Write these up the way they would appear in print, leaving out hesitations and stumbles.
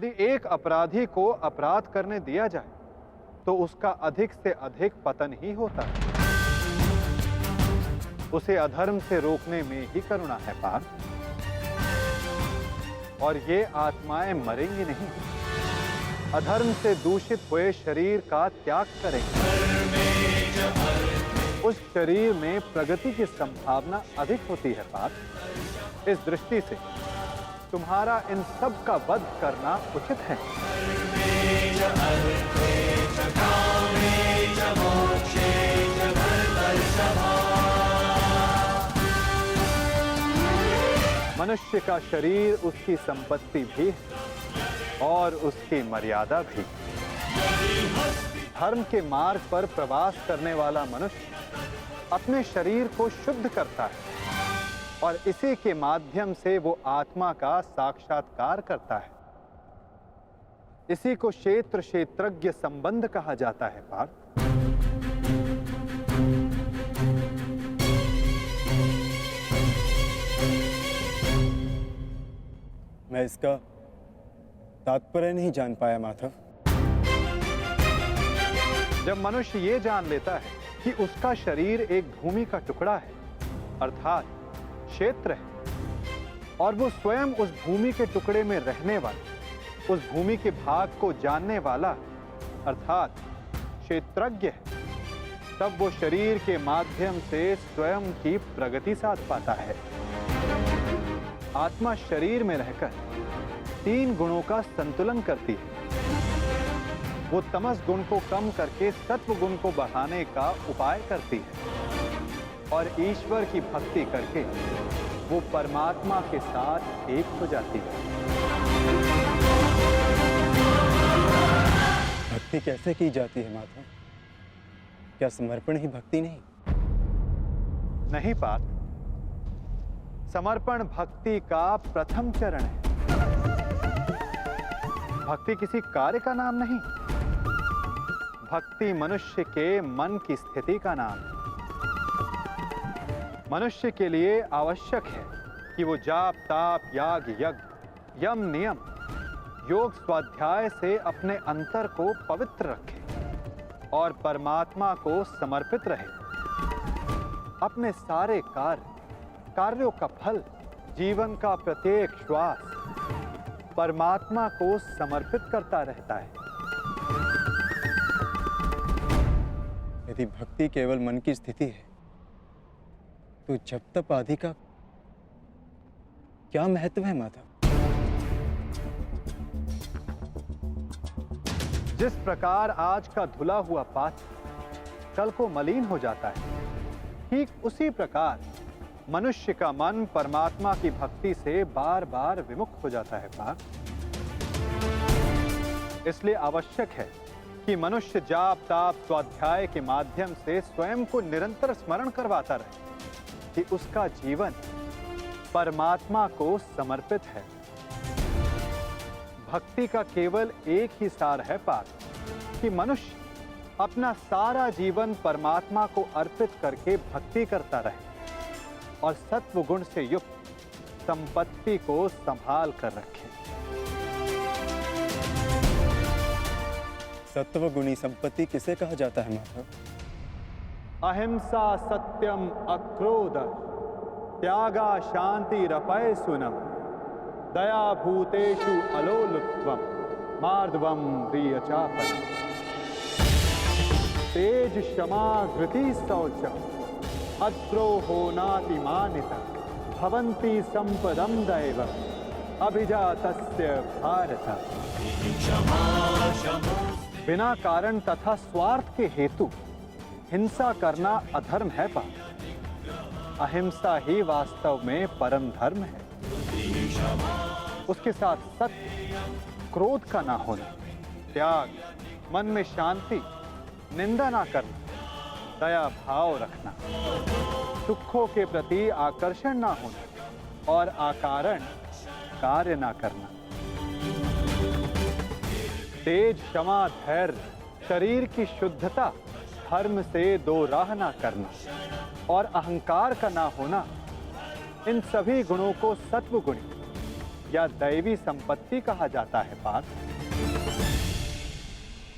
यदि एक अपराधी को अपराध करने दिया जाए तो उसका अधिक से अधिक पतन ही होता है। उसे अधर्म से रोकने में ही करुणा है पार्थ। और ये आत्माएं मरेंगी नहीं, अधर्म से दूषित हुए शरीर का त्याग करेंगे। उस शरीर में प्रगति की संभावना अधिक होती है पार्थ। इस दृष्टि से तुम्हारा इन सब का वध करना उचित है। मनुष्य का शरीर उसकी संपत्ति भी है और उसकी मर्यादा भी। धर्म के मार्ग पर प्रवास करने वाला मनुष्य अपने शरीर को शुद्ध करता है और इसी के माध्यम से वो आत्मा का साक्षात्कार करता है। इसी को क्षेत्र क्षेत्रज्ञ संबंध कहा जाता है पार्थ। मैं इसका तात्पर्य नहीं जान पाया माधव। जब मनुष्य ये जान लेता है कि उसका शरीर एक भूमि का टुकड़ा है, अर्थात क्षेत्र है, और वो स्वयं उस भूमि के टुकड़े में रहने वाला, उस भूमि के भाग को जानने वाला, अर्थात क्षेत्रज्ञ है, तब वो शरीर के माध्यम से स्वयं की प्रगति साध पाता है। आत्मा शरीर में रहकर 3 गुणों का संतुलन करती है। वो तमस गुण को कम करके सत्व गुण को बढ़ाने का उपाय करती है और ईश्वर की भक्ति करके वो परमात्मा के साथ एक हो जाती है। भक्ति कैसे की जाती है माधव? क्या समर्पण ही भक्ति नहीं? नहीं पार्थ, समर्पण भक्ति का प्रथम चरण है। भक्ति किसी कार्य का नाम नहीं, भक्ति मनुष्य के मन की स्थिति का नाम है। मनुष्य के लिए आवश्यक है कि वो जाप ताप याग यज्ञ यम नियम योग स्वाध्याय से अपने अंतर को पवित्र रखे और परमात्मा को समर्पित रहे। अपने सारे कार्यों का फल, जीवन का प्रत्येक श्वास परमात्मा को समर्पित करता रहता है। यदि भक्ति केवल मन की स्थिति है तो जप तप आदि का क्या महत्व है माधव? जिस प्रकार आज का धुला हुआ पात्र कल को मलिन हो जाता है, ठीक उसी प्रकार मनुष्य का मन परमात्मा की भक्ति से बार बार विमुख हो जाता है पार्थ। इसलिए आवश्यक है कि मनुष्य जाप ताप स्वाध्याय के माध्यम से स्वयं को निरंतर स्मरण करवाता रहे कि उसका जीवन परमात्मा को समर्पित है। भक्ति का केवल एक ही सार है पार्थ कि मनुष्य अपना सारा जीवन परमात्मा को अर्पित करके भक्ति करता रहे और सत्व गुण से युक्त संपत्ति को संभाल कर रखे। सत्व गुणी संपत्ति किसे कहा जाता है माधव? अहिंसा सत्यम अक्रोध त्यागा शांति रपय सुनम दया भूतेषु अलोलुत्वम मार्दवम प्रियचापन तेज क्षमा धृति शौचम अद्रोहो नातिमानिता भवन्ति संपदम दैव अभिजातस्य भारत। बिना कारण तथा स्वार्थ के हेतु हिंसा करना अधर्म है पार्थ। अहिंसा ही वास्तव में परम धर्म है। उसके साथ सत्य, क्रोध का ना होना, त्याग, मन में शांति, निंदा ना करना, दया भाव रखना, दुखों के प्रति आकर्षण ना होना और अकारण कार्य ना करना। तेज क्षमा धैर्य, शरीर की शुद्धता, धर्म से दो राह ना करना और अहंकार का ना होना, इन सभी गुणों को सत्व गुणी या दैवी संपत्ति कहा जाता है पार्थ।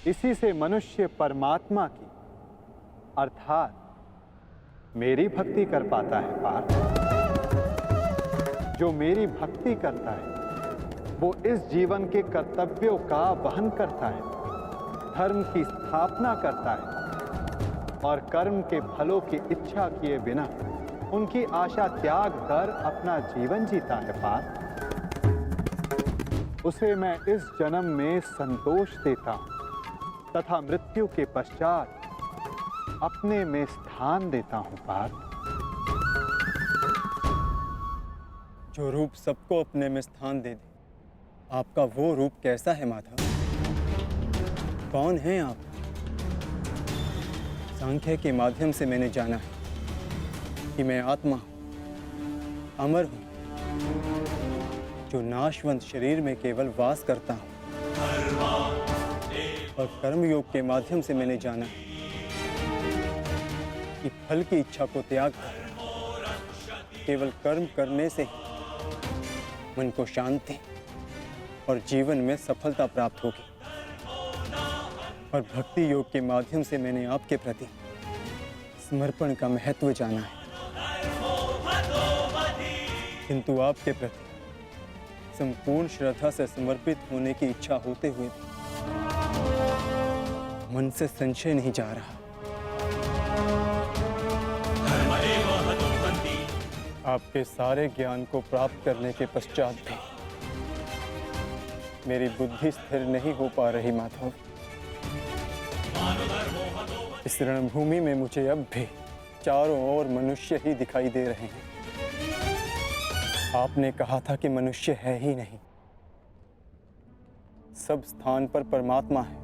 इसी से मनुष्य परमात्मा की अर्थात मेरी भक्ति कर पाता है पार्थ। जो मेरी भक्ति करता है वो इस जीवन के कर्तव्यों का वहन करता है, धर्म की स्थापना करता है और कर्म के फलों की इच्छा किए बिना उनकी आशा त्याग कर अपना जीवन जीता है पार्थ। उसे मैं इस जन्म में संतोष देता हूं तथा मृत्यु के पश्चात अपने में स्थान देता हूं पार्थ। जो रूप सबको अपने में स्थान दे दे, आपका वो रूप कैसा है माधव? कौन हैं आप? सांख्य के माध्यम से मैंने जाना है कि मैं आत्मा हूं, अमर हूं, जो नाशवंत शरीर में केवल वास करता हूं। और कर्मयोग के माध्यम से मैंने जाना है कि फल की इच्छा को त्याग कर केवल कर्म करने से ही मन को शांति और जीवन में सफलता प्राप्त होगी। और भक्ति योग के माध्यम से मैंने आपके प्रति समर्पण का महत्व जाना है। किंतु आपके प्रति संपूर्ण श्रद्धा से समर्पित होने की इच्छा होते हुए मन से संशय नहीं जा रहा। आपके सारे ज्ञान को प्राप्त करने के पश्चात भी मेरी बुद्धि स्थिर नहीं हो पा रही माधव। इस रणभूमि में मुझे अब भी चारों ओर मनुष्य ही दिखाई दे रहे हैं। आपने कहा था कि मनुष्य है ही नहीं, सब स्थान पर परमात्मा है।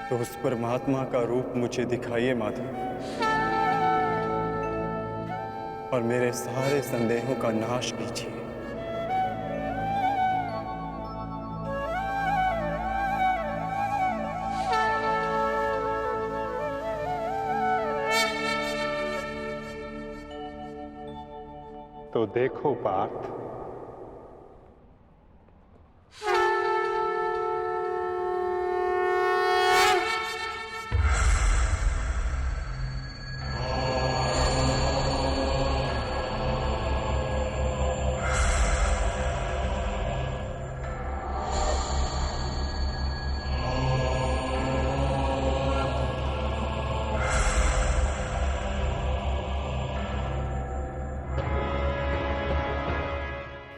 तो उस परमात्मा का रूप मुझे दिखाइए माधव, और मेरे सारे संदेहों का नाश कीजिए। तो देखो पार्थ,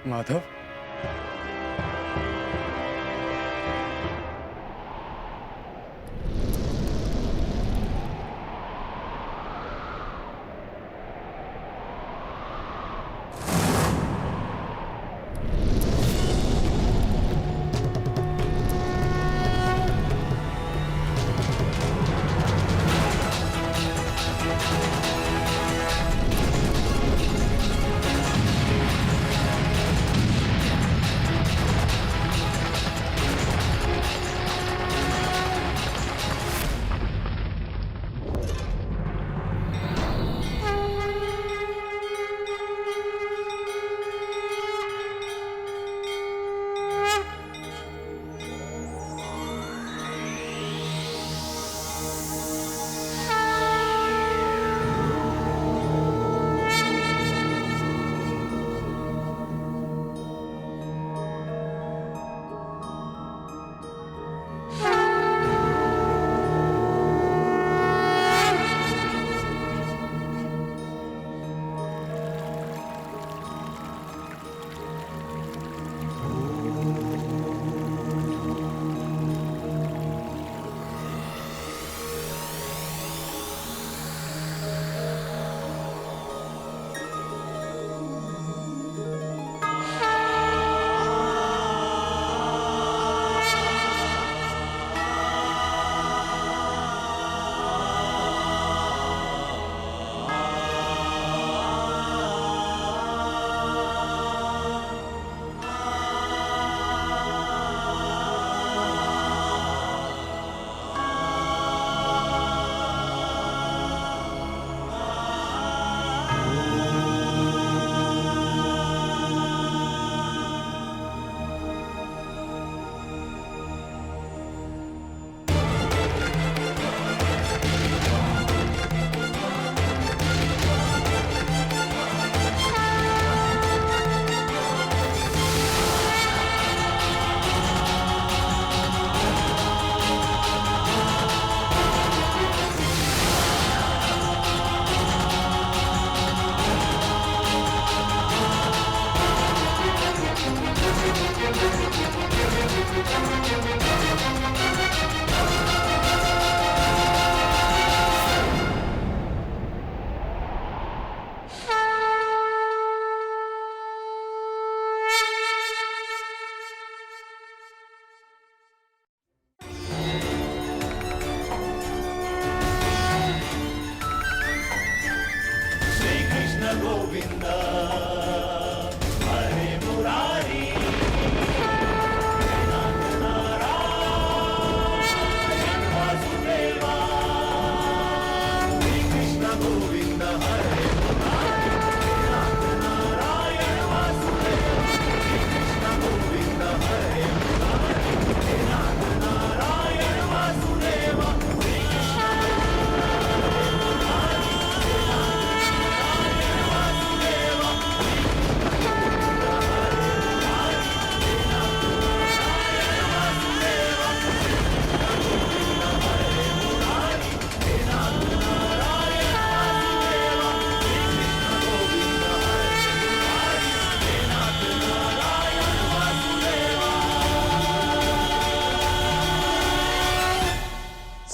माधव,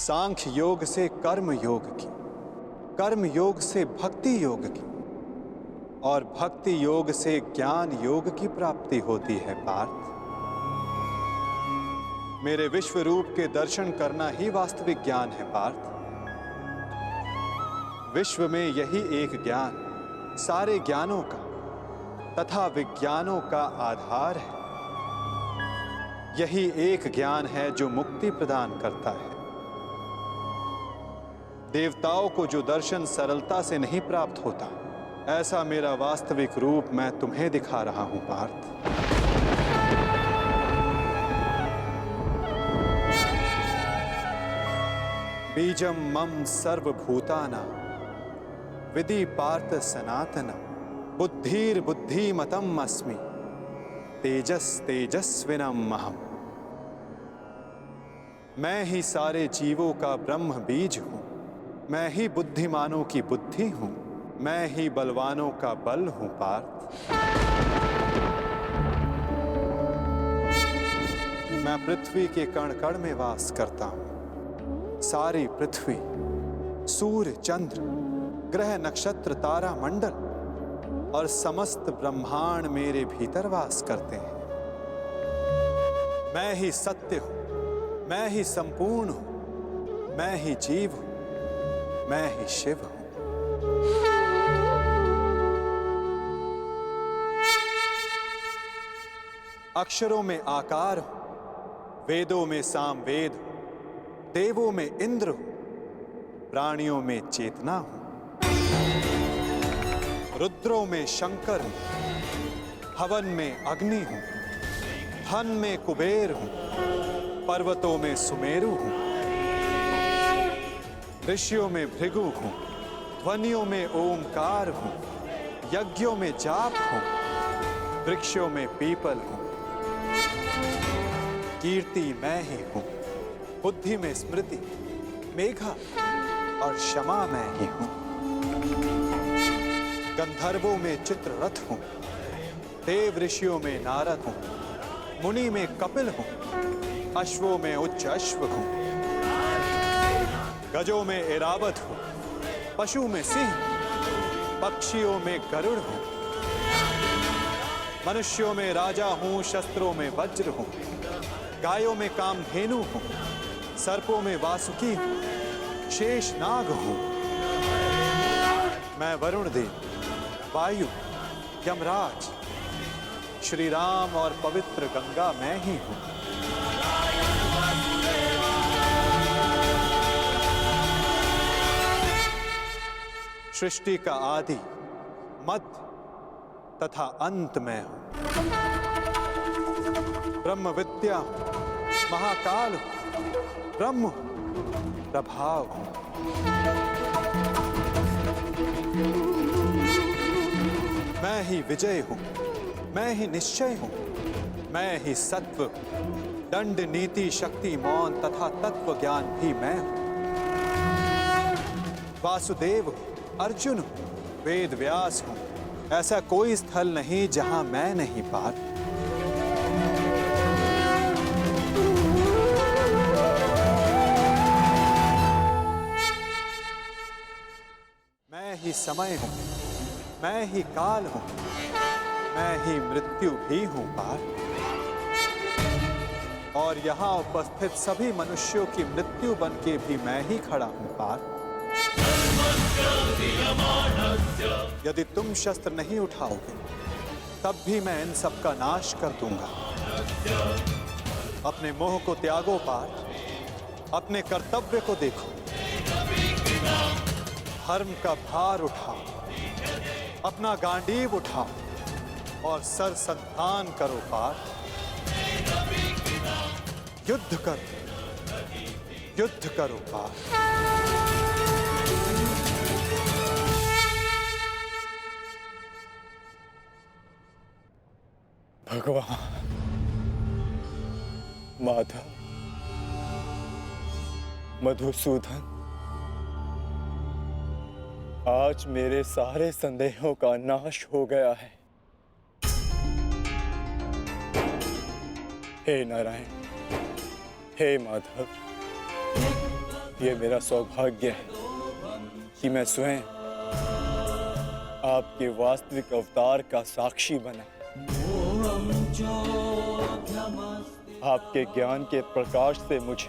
सांख्य योग से कर्म योग की, कर्म योग से भक्ति योग की और भक्ति योग से ज्ञान योग की प्राप्ति होती है पार्थ। मेरे विश्व रूप के दर्शन करना ही वास्तविक ज्ञान है पार्थ। विश्व में यही एक ज्ञान सारे ज्ञानों का तथा विज्ञानों का आधार है। यही एक ज्ञान है जो मुक्ति प्रदान करता है। देवताओं को जो दर्शन सरलता से नहीं प्राप्त होता, ऐसा मेरा वास्तविक रूप मैं तुम्हें दिखा रहा हूं पार्थ। बीजम मम सर्वभूतानां विधि पार्थ सनातनम बुद्धिर बुद्धिमतम अस्मि तेजस तेजस्विनम अहम्। मैं ही सारे जीवों का ब्रह्म बीज हूं, मैं ही बुद्धिमानों की बुद्धि हूं, मैं ही बलवानों का बल हूं पार्थ। मैं पृथ्वी के कण कण में वास करता हूं। सारी पृथ्वी, सूर्य, चंद्र, ग्रह, नक्षत्र, तारा मंडल और समस्त ब्रह्मांड मेरे भीतर वास करते हैं। मैं ही सत्य हूं, मैं ही संपूर्ण हूं, मैं ही जीव हूं, मैं ही शिव हूं। अक्षरों में आकार हूं, वेदों में सामवेद हूं, देवों में इंद्र हूं, प्राणियों में चेतना हूं, रुद्रों में शंकर हूं, हवन में अग्नि हूं, धन में कुबेर हूं, पर्वतों में सुमेरु हूं, ऋषियों में भृगु हूं, ध्वनियों में ओमकार हूं, यज्ञों में जाप हूं, वृक्षों में पीपल हूं, कीर्ति मैं ही हूं, बुद्धि में स्मृति, मेघा और क्षमा मैं ही हूं, गंधर्वों में चित्ररथ हूं, देव ऋषियों में नारद हूं, मुनि में कपिल हूं, अश्वों में उच्च अश्व हूं, गजों में ऐरावत हूं, पशु में सिंह, पक्षियों में गरुड़ हूं, मनुष्यों में राजा हूं, शस्त्रों में वज्र हूं, गायों में कामधेनु हूं, सर्पों में वासुकी हूं, शेषनाग हूं। मैं वरुण देव, वायु, यमराज, श्री राम और पवित्र गंगा मैं ही हूं। सृष्टि का आदि, मध्य तथा अंत मैं हूं। ब्रह्म विद्या हूं, महाकाल हूं, ब्रह्म हूं, प्रभाव हूं। मैं ही विजय हूं, मैं ही निश्चय हूं, मैं ही सत्व हूं, दंड, नीति, शक्ति, मौन तथा तत्व ज्ञान भी मैं हूं। वासुदेव हूं, अर्जुन हूं, वेद व्यास हूं, ऐसा कोई स्थल नहीं जहां मैं नहीं पार। मैं ही समय हूं, मैं ही काल हूं, मैं ही मृत्यु भी हूं पार। और यहां उपस्थित सभी मनुष्यों की मृत्यु बन के भी मैं ही खड़ा हूं पार। यदि तुम शस्त्र नहीं उठाओगे तब भी मैं इन सब का नाश कर दूंगा। अपने मोह को त्यागो पार्थ, अपने कर्तव्य को देखो, धर्म का भार उठाओ, अपना गांडीव उठाओ और सर संधान करो पार्थ। युद्ध करो, युद्ध करो पार्थ। भगवान, माधव, मधुसूदन, आज मेरे सारे संदेहों का नाश हो गया है। हे नारायण, हे माधव, ये मेरा सौभाग्य है कि मैं स्वयं आपके वास्तविक अवतार का साक्षी बना। आपके ज्ञान के प्रकाश से मुझे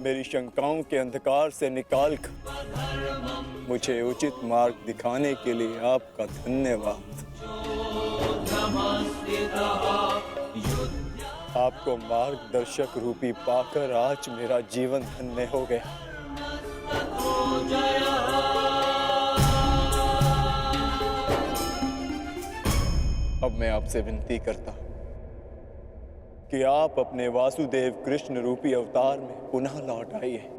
मेरी शंकाओं के अंधकार से निकाल कर मुझे उचित मार्ग दिखाने के लिए आपका धन्यवाद। आपको मार्गदर्शक रूपी पाकर आज मेरा जीवन धन्य हो गया। अब मैं आपसे विनती करता हूं कि आप अपने वासुदेव कृष्ण रूपी अवतार में पुनः लौट आइए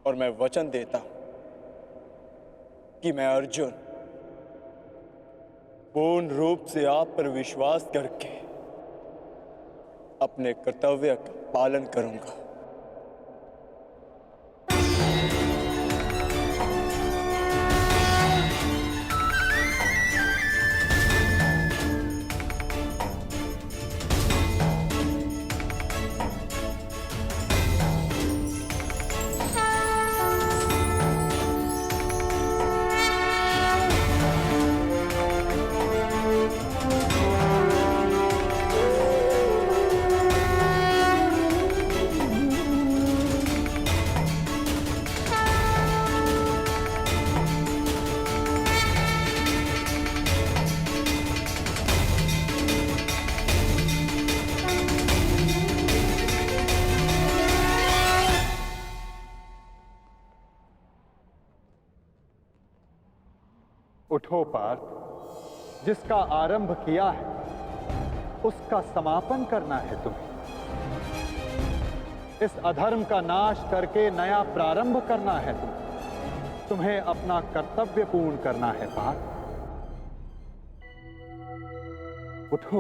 और मैं वचन देता हूं कि मैं अर्जुन पूर्ण रूप से आप पर विश्वास करके अपने कर्तव्य का पालन करूंगा। उठो पार्थ, जिसका आरंभ किया है उसका समापन करना है तुम्हें। इस अधर्म का नाश करके नया प्रारंभ करना है तुम्हें अपना कर्तव्य पूर्ण करना है पार्थ। उठो।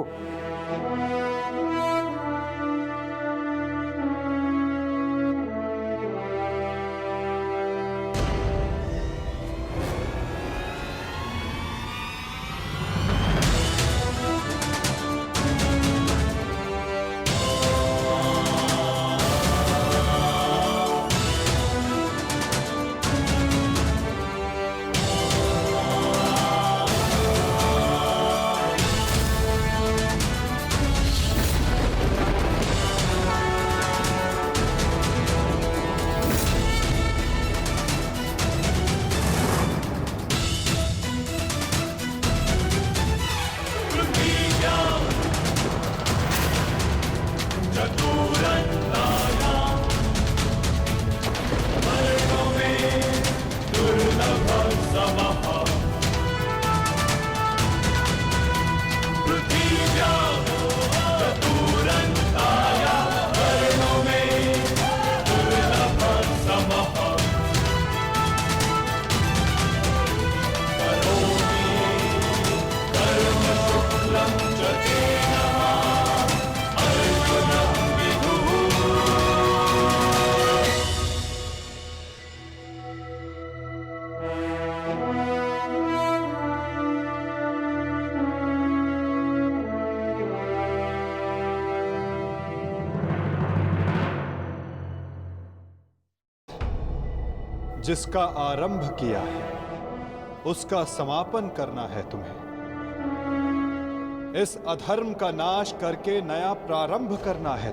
जिसका आरंभ किया है उसका समापन करना है तुम्हें। इस अधर्म का नाश करके नया प्रारंभ करना है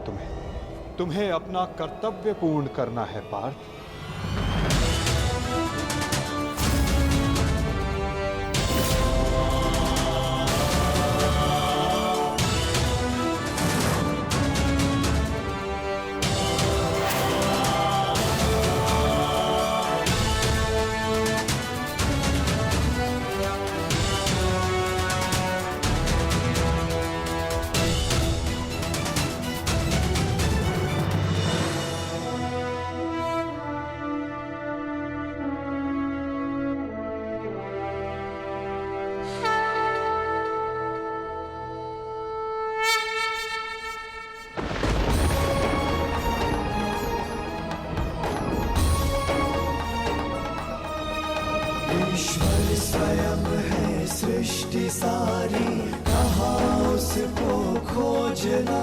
तुम्हें अपना कर्तव्य पूर्ण करना है पार्थ। ईश्वर स्वयं है सृष्टि सारी, कहाँ उसको खोजना।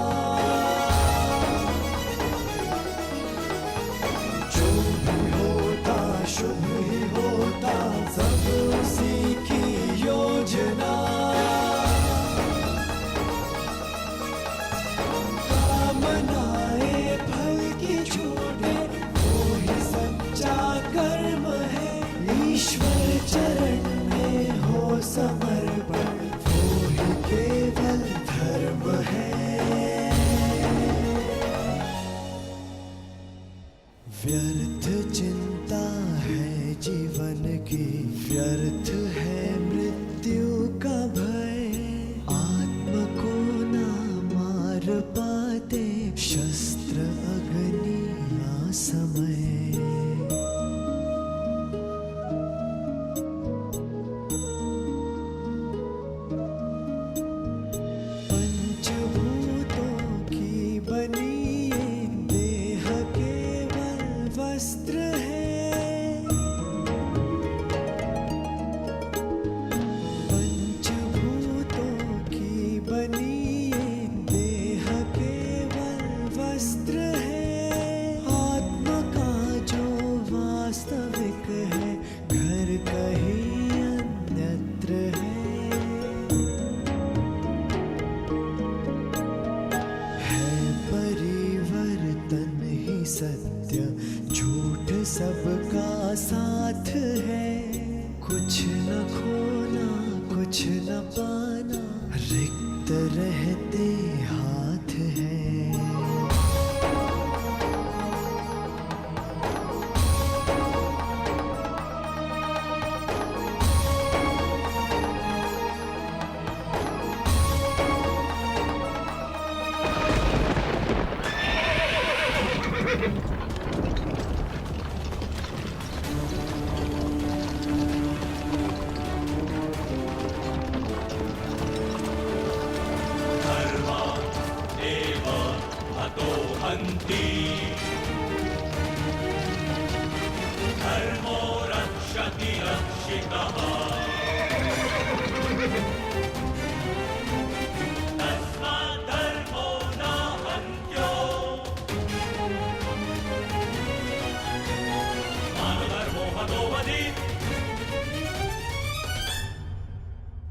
चलते रहते हाथ है।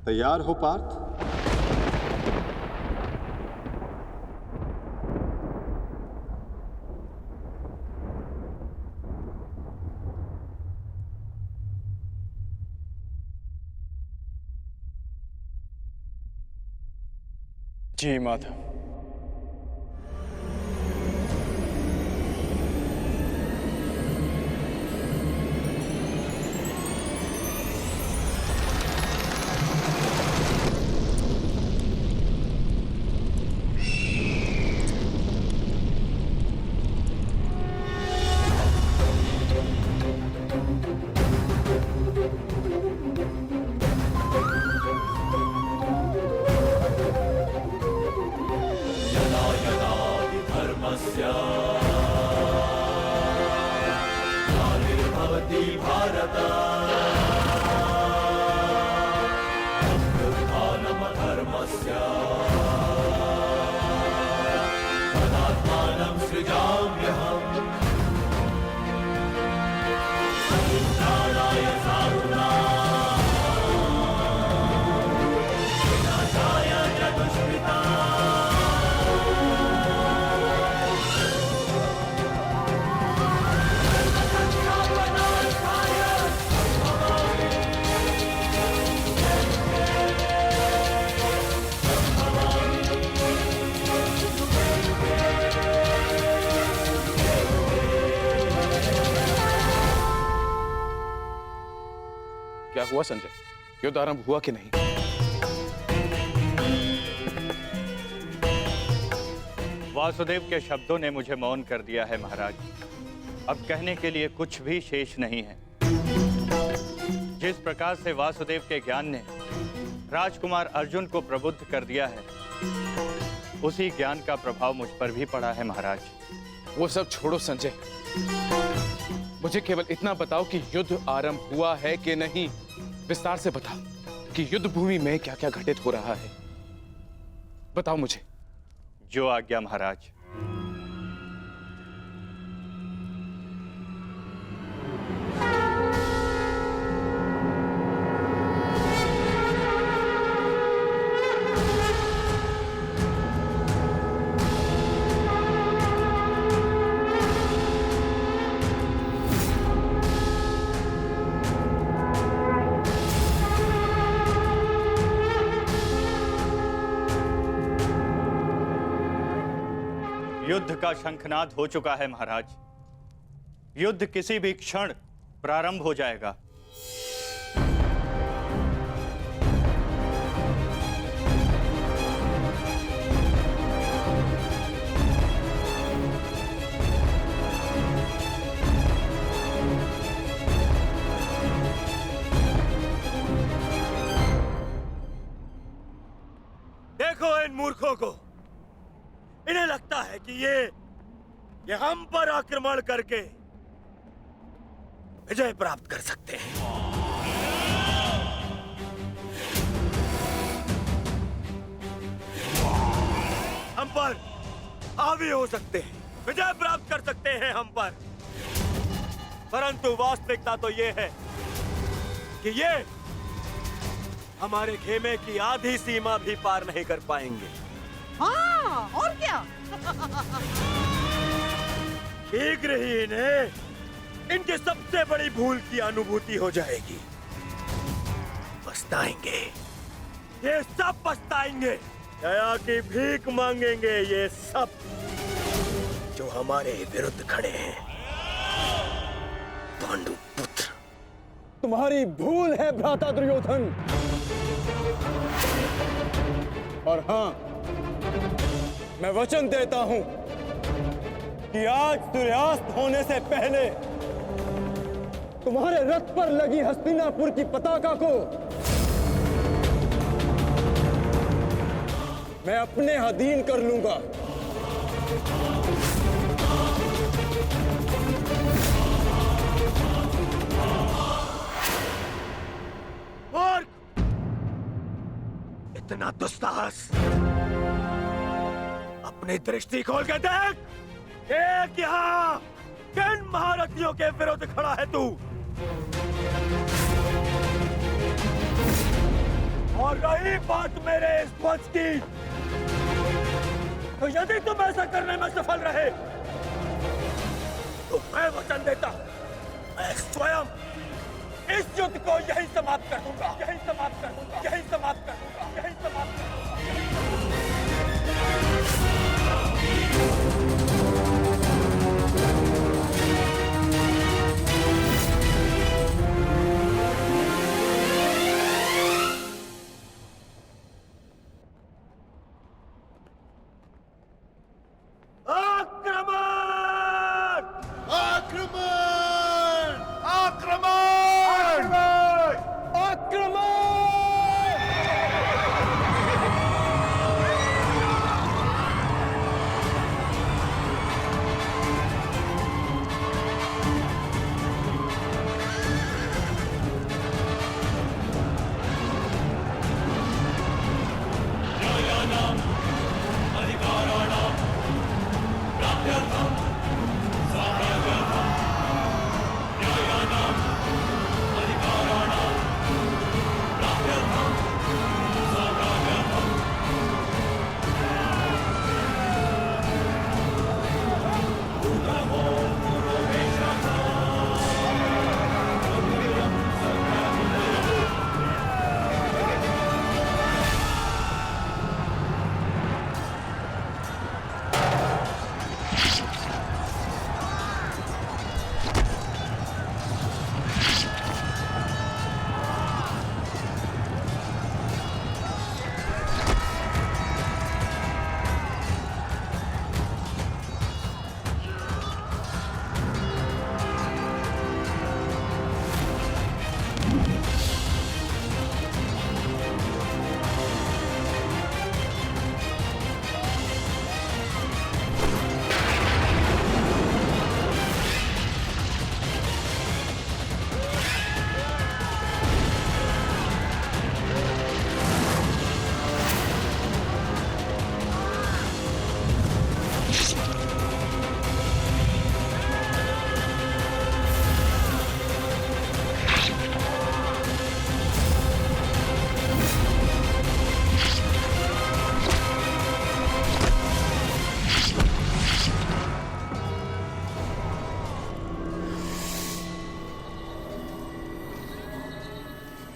तैयार हो पार्थ? जी माधव। क्या हुआ संजय? युद्ध आरंभ हुआ कि नहीं? वासुदेव के शब्दों ने मुझे मौन कर दिया है महाराज। अब कहने के लिए कुछ भी शेष नहीं है। जिस प्रकार से वासुदेव के ज्ञान ने राजकुमार अर्जुन को प्रबुद्ध कर दिया है, उसी ज्ञान का प्रभाव मुझ पर भी पड़ा है महाराज। वो सब छोड़ो संजय, मुझे केवल इतना बताओ कि युद्ध आरंभ हुआ है कि नहीं। विस्तार से बताओ कि युद्ध भूमि में क्या क्या घटित हो रहा है। बताओ मुझे। जो आज्ञा महाराज। युद्ध का शंखनाद हो चुका है महाराज। युद्ध किसी भी क्षण प्रारंभ हो जाएगा। देखो इन मूर्खों को, इन्हें लगता है कि ये हम पर आक्रमण करके विजय प्राप्त कर सकते हैं। हम पर हावी हो सकते हैं, विजय प्राप्त कर सकते हैं हम पर। परंतु वास्तविकता तो ये है कि ये हमारे खेमे की आधी सीमा भी पार नहीं कर पाएंगे। हाँ, और क्या? शीघ्र ही इन्हें इनकी सबसे बड़ी भूल की अनुभूति हो जाएगी। पछताएंगे, ये सब पछताएंगे। दया की भीख मांगेंगे ये सब जो हमारे विरुद्ध खड़े हैं। पांडु पुत्र, तुम्हारी भूल है भ्राता दुर्योधन। और हां, मैं वचन देता हूं कि आज सूर्यास्त होने से पहले तुम्हारे रथ पर लगी हस्तिनापुर की पताका को मैं अपने अधीन कर लूंगा। मूर्ख! इतना दुस्साहस! अपनी दृष्टि खोल के देख। एक यहाँ किन महारथियों के विरुद्ध खड़ा है तू? और रही बात मेरे इस ध्वज की, तो यदि तुम ऐसा करने में सफल रहे तो मैं वचन देता हूं, मैं स्वयं इस युद्ध को यही समाप्त कर दूंगा, यही समाप्त कर दूंगा, यही समाप्त कर दूंगा, यही समाप्त कर दूंगा।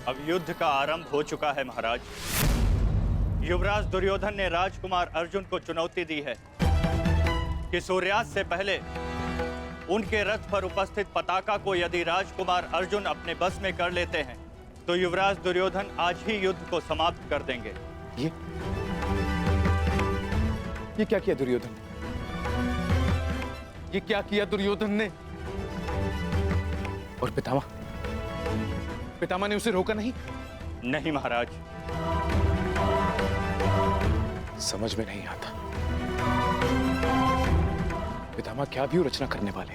अब युद्ध का आरंभ हो चुका है महाराज। युवराज दुर्योधन ने राजकुमार अर्जुन को चुनौती दी है कि सूर्यास्त से पहले उनके रथ पर उपस्थित पताका को यदि राजकुमार अर्जुन अपने बस में कर लेते हैं तो युवराज दुर्योधन आज ही युद्ध को समाप्त कर देंगे। ये क्या किया दुर्योधन ने? ये क्या किया दुर्योधन ने? और पितामह ने उसे रोका नहीं? नहीं महाराज। समझ में नहीं आता पितामह क्या भी रचना करने वाले।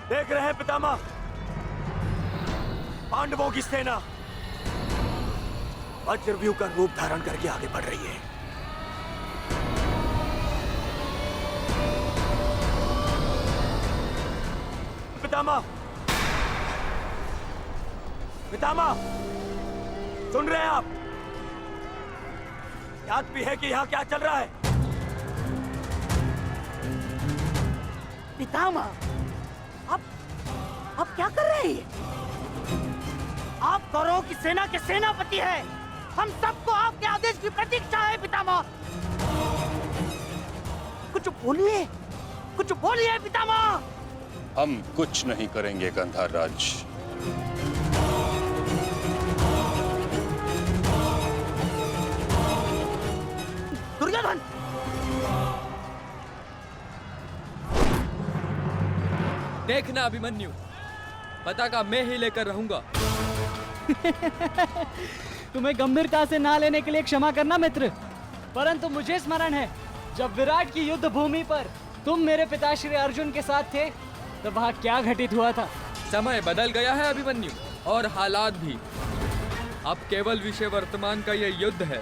देख रहे हैं पितामह, पांडवों की सेना वज्रव्यूह का रूप धारण करके आगे बढ़ रही है। पितामह, पितामह, सुन रहे हैं आप? याद भी है कि यहाँ क्या चल रहा है? पितामह, आप क्या कर रहे हैं? आप कौरवों की सेना के सेनापति हैं। हम सबको आपके आदेश की प्रतीक्षा है पितामह। कुछ बोलिए पितामह। हम कुछ नहीं करेंगे गंधार राज। दुर्योधन, देखना अभिमन्यु, पताका मैं ही लेकर रहूंगा। तुम्हें गंभीरता से ना लेने के लिए क्षमा करना मित्र, परंतु मुझे स्मरण है जब विराट की युद्ध भूमि पर तुम मेरे पिता श्री अर्जुन के साथ थे तो वहाँ क्या घटित हुआ था। समय बदल गया है अभिमन्यु, और हालात भी। अब केवल विषय वर्तमान का ये युद्ध है।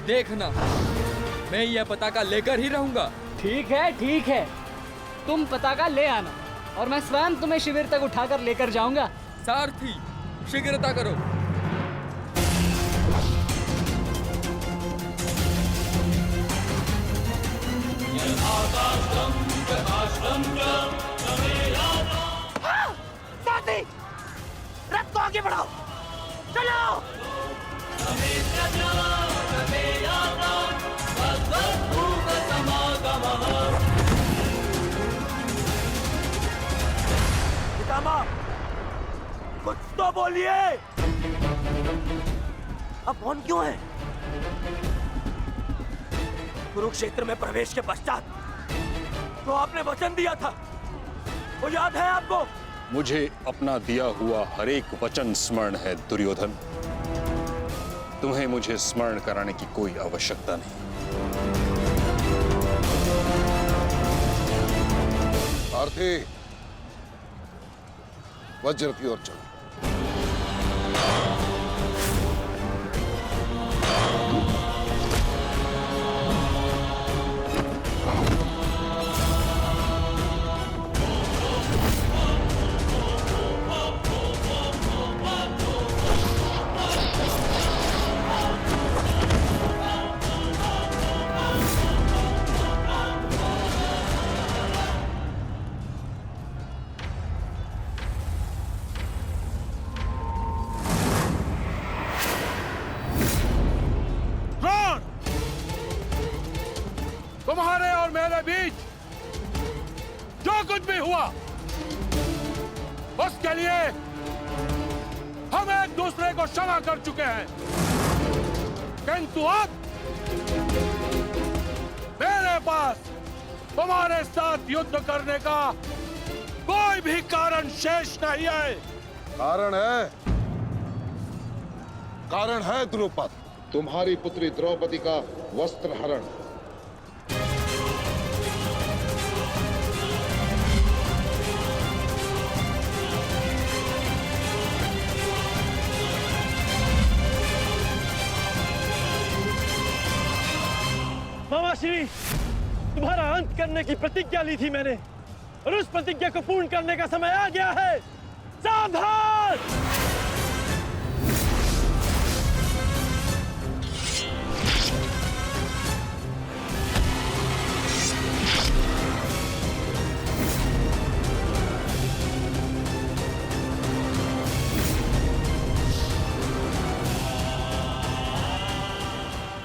देखना, मैं यह पताका लेकर ही रहूंगा। ठीक है, तुम पताका ले आना और मैं स्वयं तुम्हें शिविर तक उठाकर लेकर जाऊंगा। सारथी, शीघ्रता करो। साथी, रथ को आगे बढ़ाओ, चलो। पितामह, कुछ तो बोलिए। अब मौन क्यों है? कुरुक्षेत्र में प्रवेश के पश्चात तो आपने वचन दिया था, वो याद है आपको? मुझे अपना दिया हुआ हर एक वचन स्मरण है दुर्योधन। तुम्हें मुझे स्मरण कराने की कोई आवश्यकता नहीं। आरती, वज्र की ओर चलो। तुम्हारे और मेरे बीच जो कुछ भी हुआ उसके लिए हम एक दूसरे को क्षमा कर चुके हैं, किंतु अब मेरे पास तुम्हारे साथ युद्ध करने का कोई भी कारण शेष नहीं है। कारण है द्रुपद, तुम्हारी पुत्री द्रौपदी का वस्त्र हरण। मामाश्री, तुम्हारा अंत करने की प्रतिज्ञा ली थी मैंने, और उस प्रतिज्ञा को पूर्ण करने का समय आ गया है। सावधान!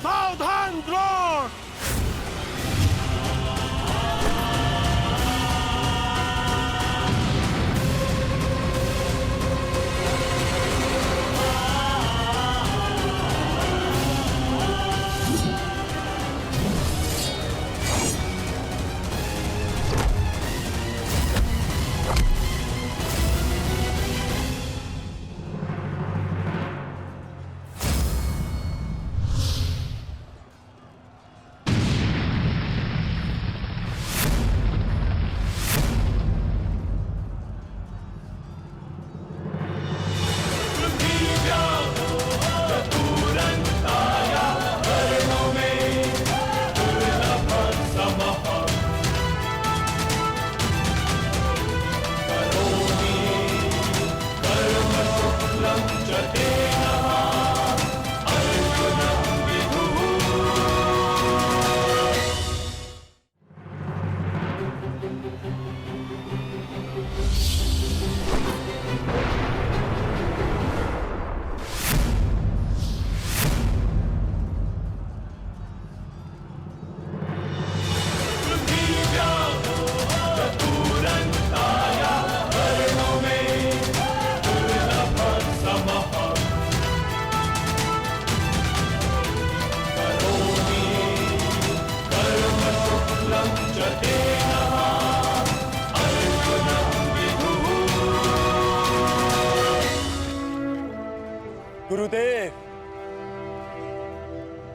सावधान द्रोण!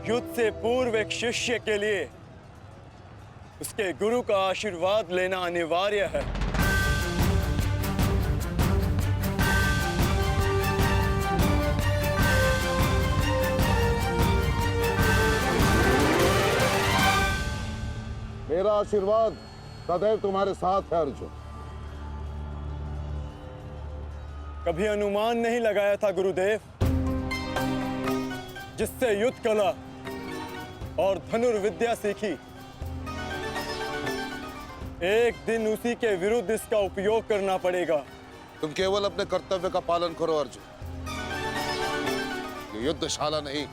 युद्ध से पूर्व एक शिष्य के लिए उसके गुरु का आशीर्वाद लेना अनिवार्य है। मेरा आशीर्वाद सदैव तुम्हारे साथ है अर्जुन। कभी अनुमान नहीं लगाया था गुरुदेव, जिससे युद्ध कला और धनुर्विद्या सीखी, एक दिन उसी के विरुद्ध इसका उपयोग करना पड़ेगा। तुम केवल अपने कर्तव्य का पालन करो अर्जुन। ये युद्धशाला नहीं,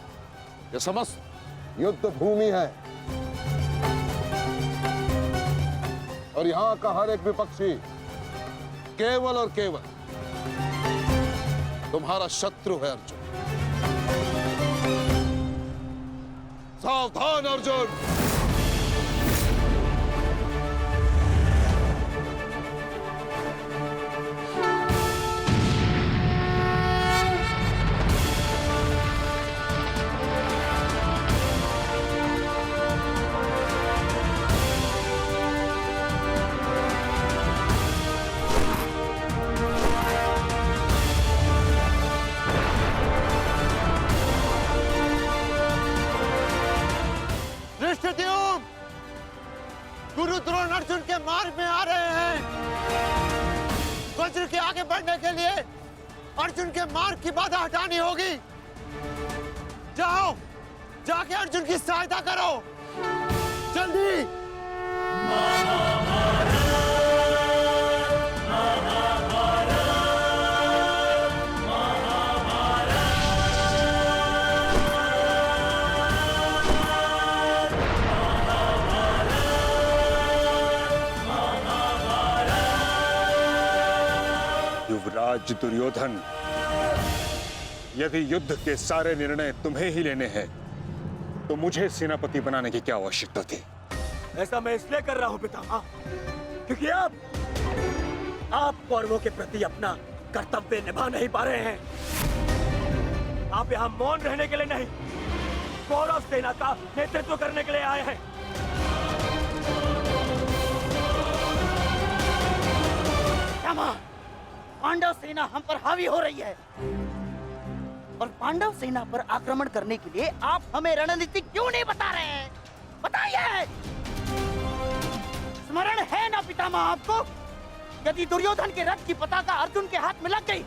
ये समस्त युद्ध भूमि है और यहाँ का हर एक विपक्षी केवल और केवल तुम्हारा शत्रु है अर्जुन। सावधान अर्जुन। गुरु द्रोण अर्जुन के मार्ग में आ रहे हैं। वज्र के आगे बढ़ने के लिए अर्जुन के मार्ग की बाधा हटानी होगी। जाओ, जाके अर्जुन की सहायता करो, जल्दी। युवराज दुर्योधन, यदि युद्ध के सारे निर्णय तुम्हें ही लेने हैं तो मुझे सेनापति बनाने की क्या आवश्यकता थी? ऐसा मैं इसलिए कर रहा हूं पितामह, क्योंकि आप कौरवों के प्रति अपना कर्तव्य निभा नहीं पा रहे हैं। आप यहाँ मौन रहने के लिए नहीं, कौरव सेना का नेतृत्व करने के लिए आए हैं। पांडव सेना हम पर हावी हो रही है और पांडव सेना पर आक्रमण करने के लिए आप हमें रणनीति क्यों नहीं बता रहे हैं? बताइए। स्मरण है ना पितामह आपको, यदि दुर्योधन के रथ की पताका अर्जुन के हाथ में लग गई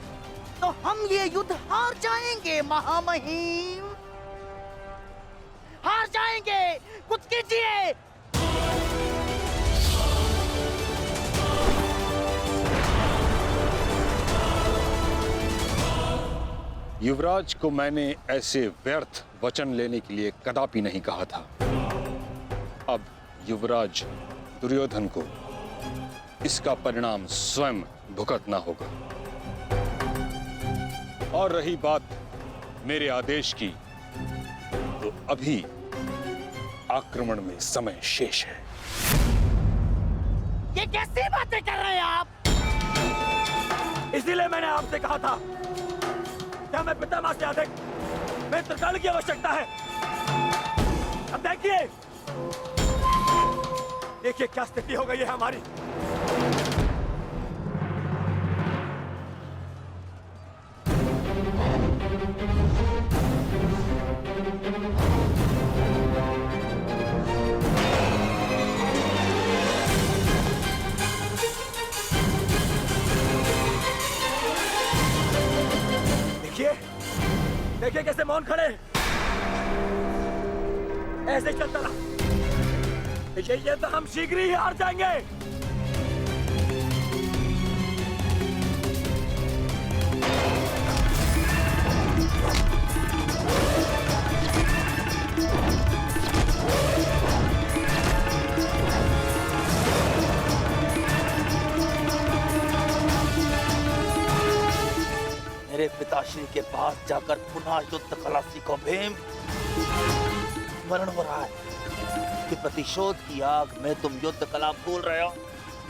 तो हम ये युद्ध हार जाएंगे महामहिम, हार जाएंगे। कुछ कीजिए। युवराज को मैंने ऐसे व्यर्थ वचन लेने के लिए कदापि नहीं कहा था। अब युवराज दुर्योधन को इसका परिणाम स्वयं भुगतना होगा। और रही बात मेरे आदेश की, तो अभी आक्रमण में समय शेष है। ये कैसी बातें कर रहे हैं आप? इसीलिए मैंने आपसे कहा था, क्या मैं पितामह से अधिक मित्रकाल की आवश्यकता है। अब देखिए क्या स्थिति हो गई है हमारी। देखिए कैसे मौन खड़े, ऐसे चलता रहा, ये तो हम शीघ्र ही हार जाएंगे। मेरे पिताश्री के पास जाकर पुनः युद्ध कला सीखो भीम। स्मरण हो रहा है कि प्रतिशोध की आग में तुम युद्ध कला भूल रहे हो।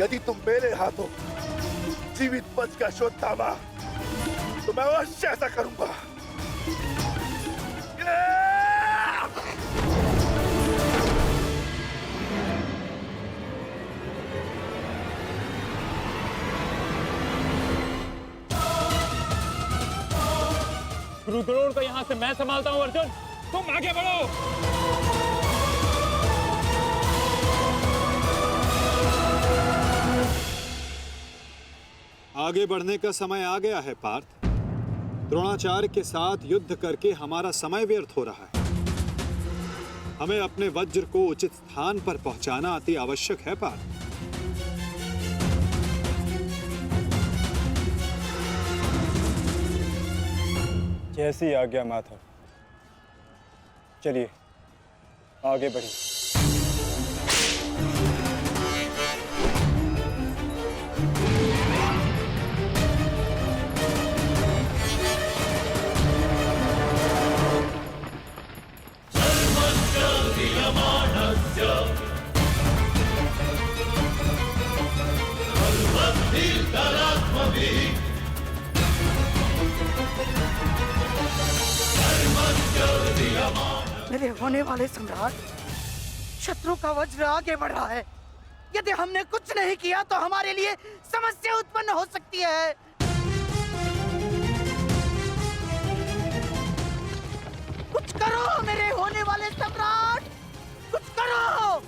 यदि तुम मेरे हाथों जीवित बच का शोध थामा तो मैं अवश्य ऐसा करूंगा। रुद्रोण को यहाँ से मैं संभालता हूँ। अर्जुन, तुम आगे बढ़ो। आगे बढ़ने का समय आ गया है पार्थ। द्रोणाचार्य के साथ युद्ध करके हमारा समय व्यर्थ हो रहा है। हमें अपने वज्र को उचित स्थान पर पहुंचाना अति आवश्यक है पार्थ। जैसी आज्ञा माधव। चलिए आगे बढ़िए। मेरे होने वाले सम्राट, शत्रु का वज्र आगे बढ़ रहा है। यदि हमने कुछ नहीं किया तो हमारे लिए समस्या उत्पन्न हो सकती है। कुछ करो मेरे होने वाले सम्राट, कुछ करो।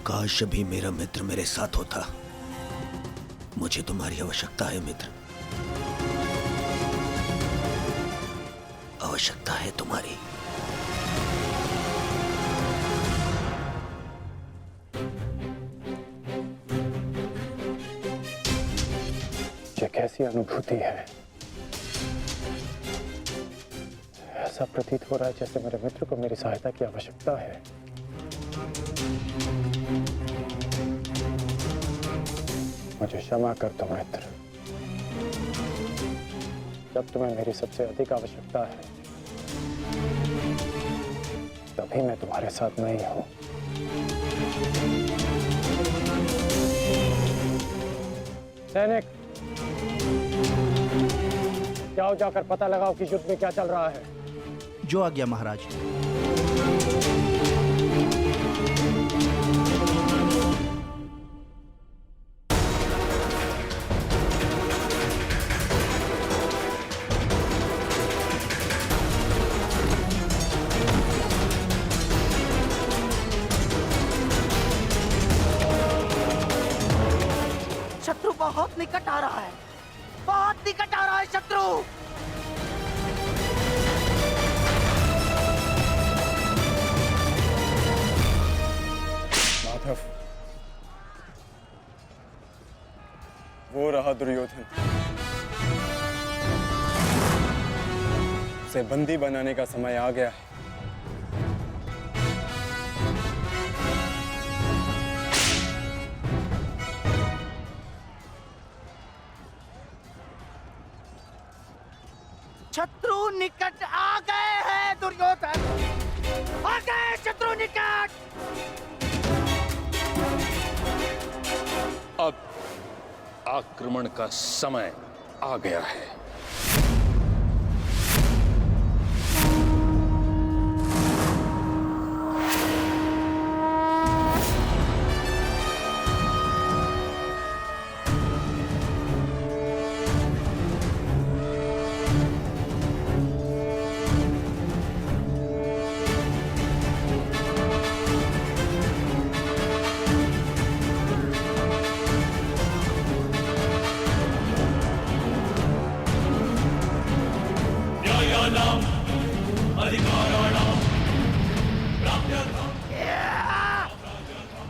काश अभी मेरा मित्र मेरे साथ होता। मुझे तुम्हारी आवश्यकता है मित्र, आवश्यकता है तुम्हारी। ये कैसी अनुभूति है? ऐसा प्रतीत हो रहा है जैसे मेरे मित्र को मेरी सहायता की आवश्यकता है। मुझे क्षमा कर दो मित्र, जब तुम्हें मेरी सबसे अधिक आवश्यकता है तभी मैं तुम्हारे साथ नहीं हूं। सैनिक, जाओ जाकर पता लगाओ कि युद्ध में क्या चल रहा है। जो आज्ञा महाराज। शत्रु बहुत निकट आ रहा है, बहुत निकट आ रहा है शत्रु। माधव, वो रहा दुर्योधन। उसे बंदी बनाने का समय आ गया है। शत्रु निकट आ गए हैं दुर्योधन, आ गए शत्रु निकट। अब आक्रमण का समय आ गया है।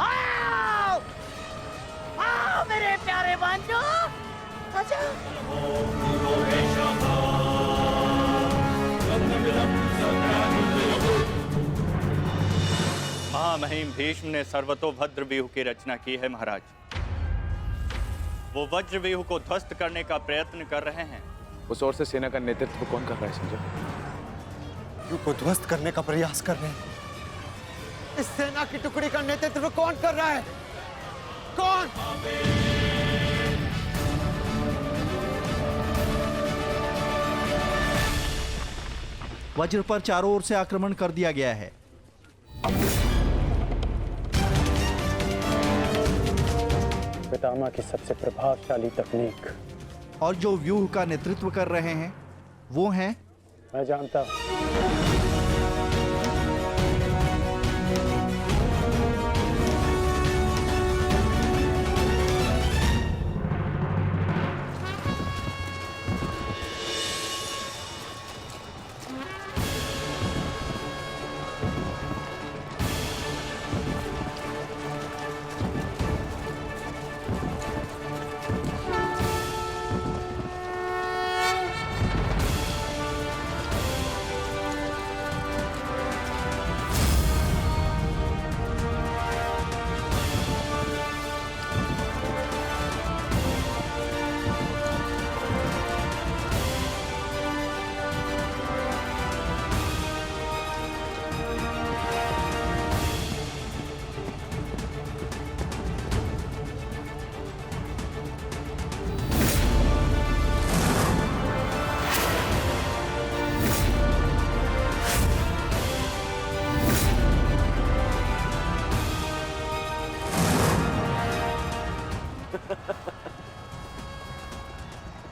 आओ, आओ मेरे प्यारे बंधु, आजा। महामहिम भीष्म ने सर्वतोभद्र व्यूह की रचना की है महाराज। वो वज्र व्यूह को ध्वस्त करने का प्रयत्न कर रहे हैं। उस ओर से सेना का नेतृत्व कौन कर रहा है संजय? युद्ध को ध्वस्त करने का प्रयास कर रहे हैं। इस सेना की टुकड़ी का नेतृत्व कौन कर रहा है? कौन? वज्र पर चारों ओर से आक्रमण कर दिया गया है। पितामह की सबसे प्रभावशाली तकनीक। और जो व्यूह का नेतृत्व कर रहे हैं वो हैं, मैं जानता हूं।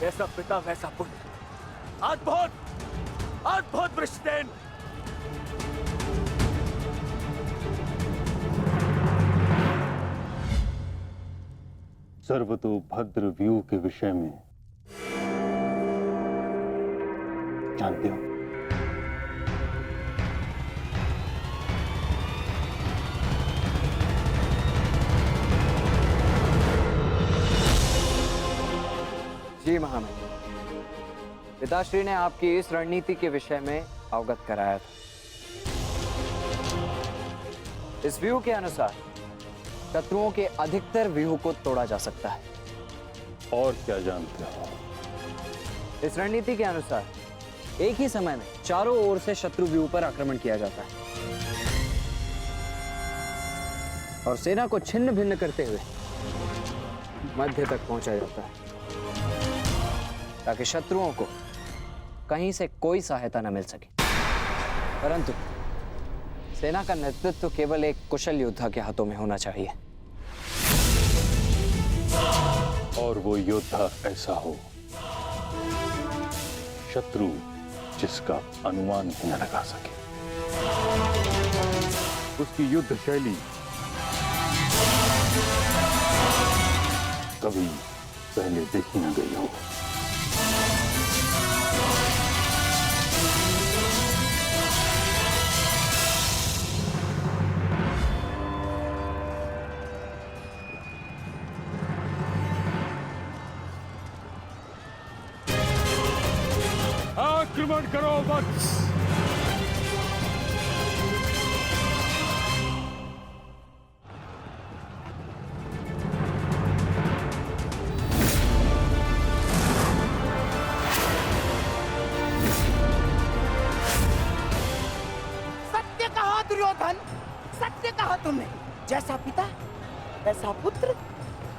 जैसा पिता वैसा पुत्र। अद्भुत वृषसेन। सर्वतोभद्र व्यू के विषय में जानते हो? जी महामहिम, पिताश्री ने आपकी इस रणनीति के विषय में अवगत कराया था। इस व्यूह के अनुसार शत्रुओं के अधिकतर व्यूह को तोड़ा जा सकता है। और क्या जानते हो? इस रणनीति के अनुसार एक ही समय में चारों ओर से शत्रु व्यूह पर आक्रमण किया जाता है और सेना को छिन्न भिन्न करते हुए मध्य तक पहुंचा जाता है ताकि शत्रुओं को कहीं से कोई सहायता न मिल सके। परंतु सेना का नेतृत्व केवल एक कुशल योद्धा के हाथों में होना चाहिए। और वो योद्धा ऐसा हो शत्रु जिसका अनुमान ही न लगा सके। उसकी युद्ध शैली कभी पहले देखी न गई हो। आक्रमण करो वत्स। सत्य कहा दुर्योधन, सत्य कहा तुमने। जैसा पिता वैसा पुत्र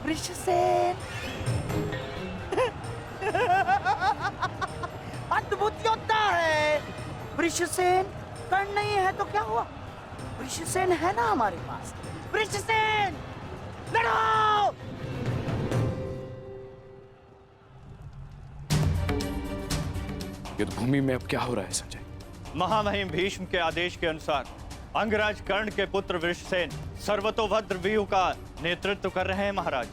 वृषसेन। अद्भुत योद्धा है वृषसेन। कर्ण नहीं है तो क्या हुआ, वृषसेन है ना हमारे पास। वृषसेन लड़ो। युद्ध भूमि में अब क्या हो रहा है संजय? महामहिम भीष्म के आदेश के अनुसार अंगराज कर्ण के पुत्र वृषसेन सर्वतोभद्र व्यूह का नेतृत्व कर रहे हैं महाराज।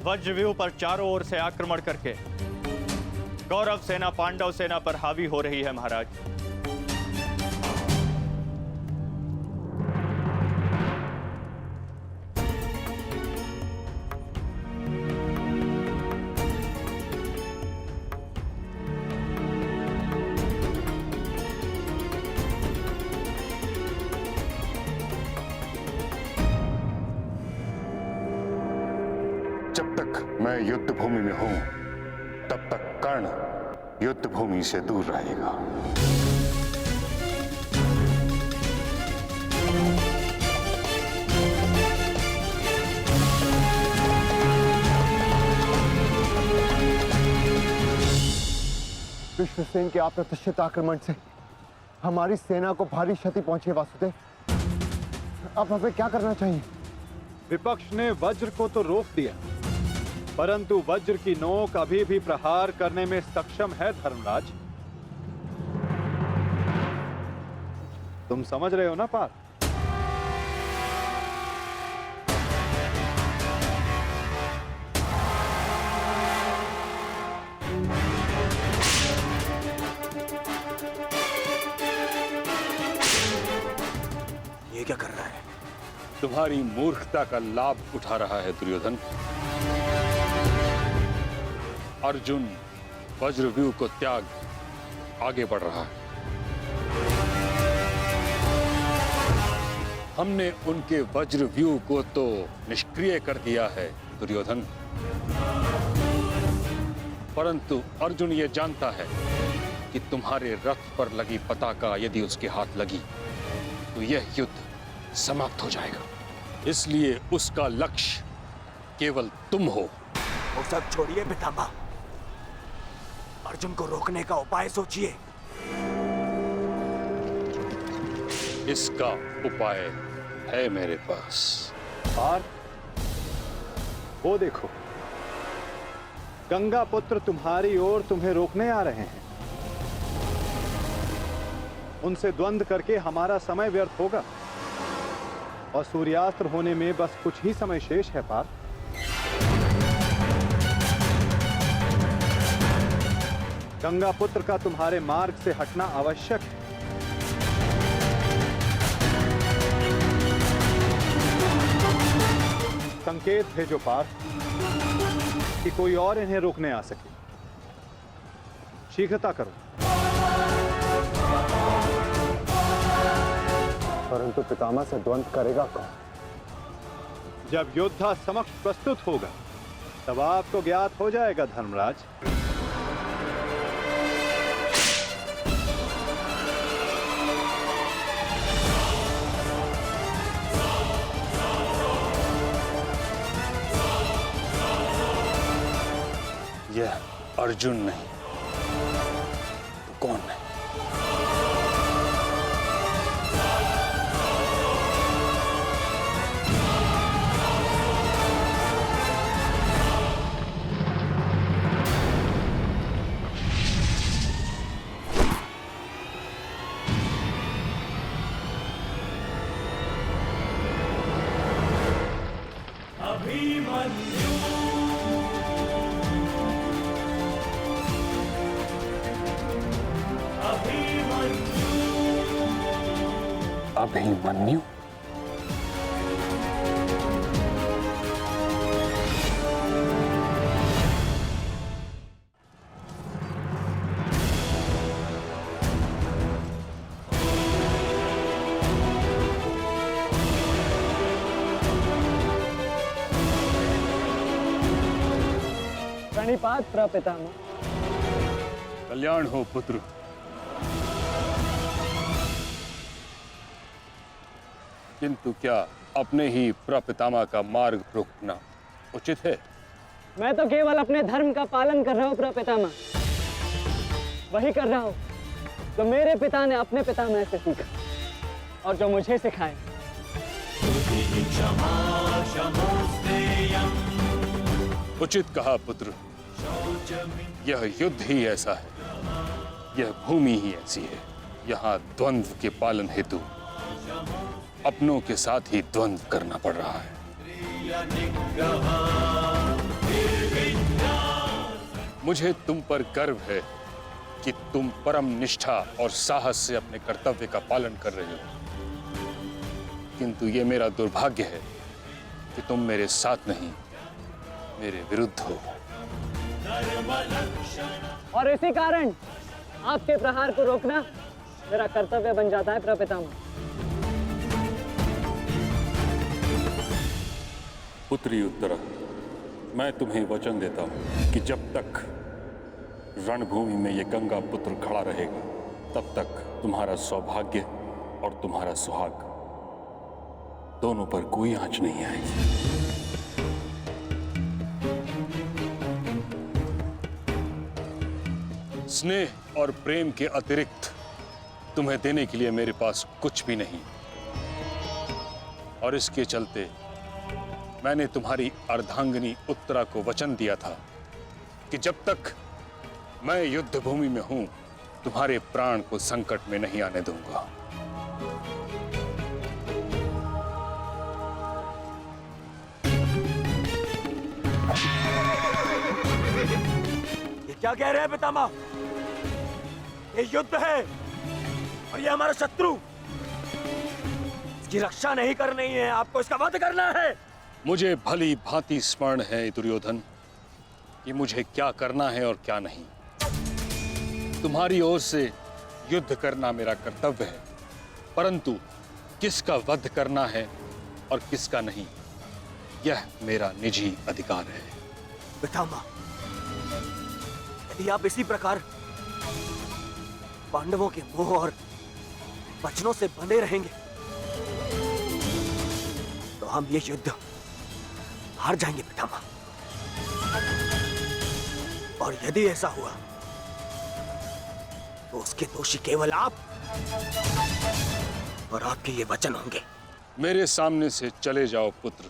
वज्र व्यूह पर चारों ओर से आक्रमण करके कौरव सेना पांडव सेना पर हावी हो रही है महाराज। जब तक मैं युद्ध भूमि में हूं तब तक कर्ण युद्ध भूमि से दूर रहेगा। विश्वसेन के अप्रत्याशित आक्रमण से हमारी सेना को भारी क्षति पहुंची है वासुदेव। अब हमें क्या करना चाहिए? विपक्ष ने वज्र को तो रोक दिया, परंतु वज्र की नोक अभी भी प्रहार करने में सक्षम है धर्मराज। तुम समझ रहे हो ना पार्थ? ये क्या कर रहा है? तुम्हारी मूर्खता का लाभ उठा रहा है दुर्योधन। अर्जुन वज्रव्यूह को त्याग आगे बढ़ रहा है। हमने उनके वज्रव्यूह को तो निष्क्रिय कर दिया है दुर्योधन, परंतु अर्जुन ये जानता है कि तुम्हारे रथ पर लगी पताका यदि उसके हाथ लगी तो यह युद्ध समाप्त हो जाएगा। इसलिए उसका लक्ष्य केवल तुम हो। वो सब छोड़िए पितामह, अर्जुन को रोकने का उपाय सोचिए। इसका उपाय है मेरे पास। पार्थ, वो देखो, गंगा पुत्र तुम्हारी ओर तुम्हें रोकने आ रहे हैं। उनसे द्वंद्व करके हमारा समय व्यर्थ होगा और सूर्यास्त होने में बस कुछ ही समय शेष है पार्थ। गंगा पुत्र का तुम्हारे मार्ग से हटना आवश्यक है। संकेत भेजो पार्थ कि कोई और इन्हें रोकने आ सके। शीघ्रता करो। परंतु पितामह से द्वंद्व करेगा कौन? जब योद्धा समक्ष प्रस्तुत होगा तब आपको ज्ञात हो जाएगा धर्मराज। यह अर्जुन नहीं तो कौन है? अभिमन्यु? प्रणिपात प्रपितामह। कल्याण हो पुत्र। किंतु क्या अपने ही प्रपितामह का मार्ग रोकना उचित है? मैं तो केवल अपने धर्म का पालन कर रहा हूँ प्रपितामह। वही कर रहा हूँ जो मेरे पिता ने अपने पितामह से सीखा और जो मुझे सिखाए। उचित कहा पुत्र। यह युद्ध ही ऐसा है, यह भूमि ही ऐसी है। यहाँ द्वंद्व के पालन हेतु अपनों के साथ ही द्वंद्व करना पड़ रहा है। मुझे तुम पर गर्व है कि तुम परम निष्ठा और साहस से अपने कर्तव्य का पालन कर रहे हो, किंतु ये मेरा दुर्भाग्य है कि तुम मेरे साथ नहीं, मेरे विरुद्ध हो। और इसी कारण आपके प्रहार को रोकना मेरा कर्तव्य बन जाता है प्रपितामह। पुत्री उत्तरा, मैं तुम्हें वचन देता हूं कि जब तक रणभूमि में ये गंगा पुत्र खड़ा रहेगा तब तक तुम्हारा सौभाग्य और तुम्हारा सुहाग दोनों पर कोई आंच नहीं आएगी। स्नेह और प्रेम के अतिरिक्त तुम्हें देने के लिए मेरे पास कुछ भी नहीं, और इसके चलते मैंने तुम्हारी अर्धांगिनी उत्तरा को वचन दिया था कि जब तक मैं युद्ध भूमि में हूं, तुम्हारे प्राण को संकट में नहीं आने दूंगा। ये क्या कह रहे हैं पितामह? ये युद्ध है और ये हमारा शत्रु, इसकी रक्षा नहीं करनी है, आपको इसका वध करना है। मुझे भली भांति स्मरण है दुर्योधन कि मुझे क्या करना है और क्या नहीं। तुम्हारी ओर से युद्ध करना मेरा कर्तव्य है, परंतु किसका वध करना है और किसका नहीं, यह मेरा निजी अधिकार है। पितामह, यदि आप इसी प्रकार पांडवों के मोह और वचनों से बंधे रहेंगे तो हम ये युद्ध हार जाएंगे पितामह। और यदि ऐसा हुआ तो उसके दोषी केवल आप और आपके ये वचन होंगे। मेरे सामने से चले जाओ पुत्र।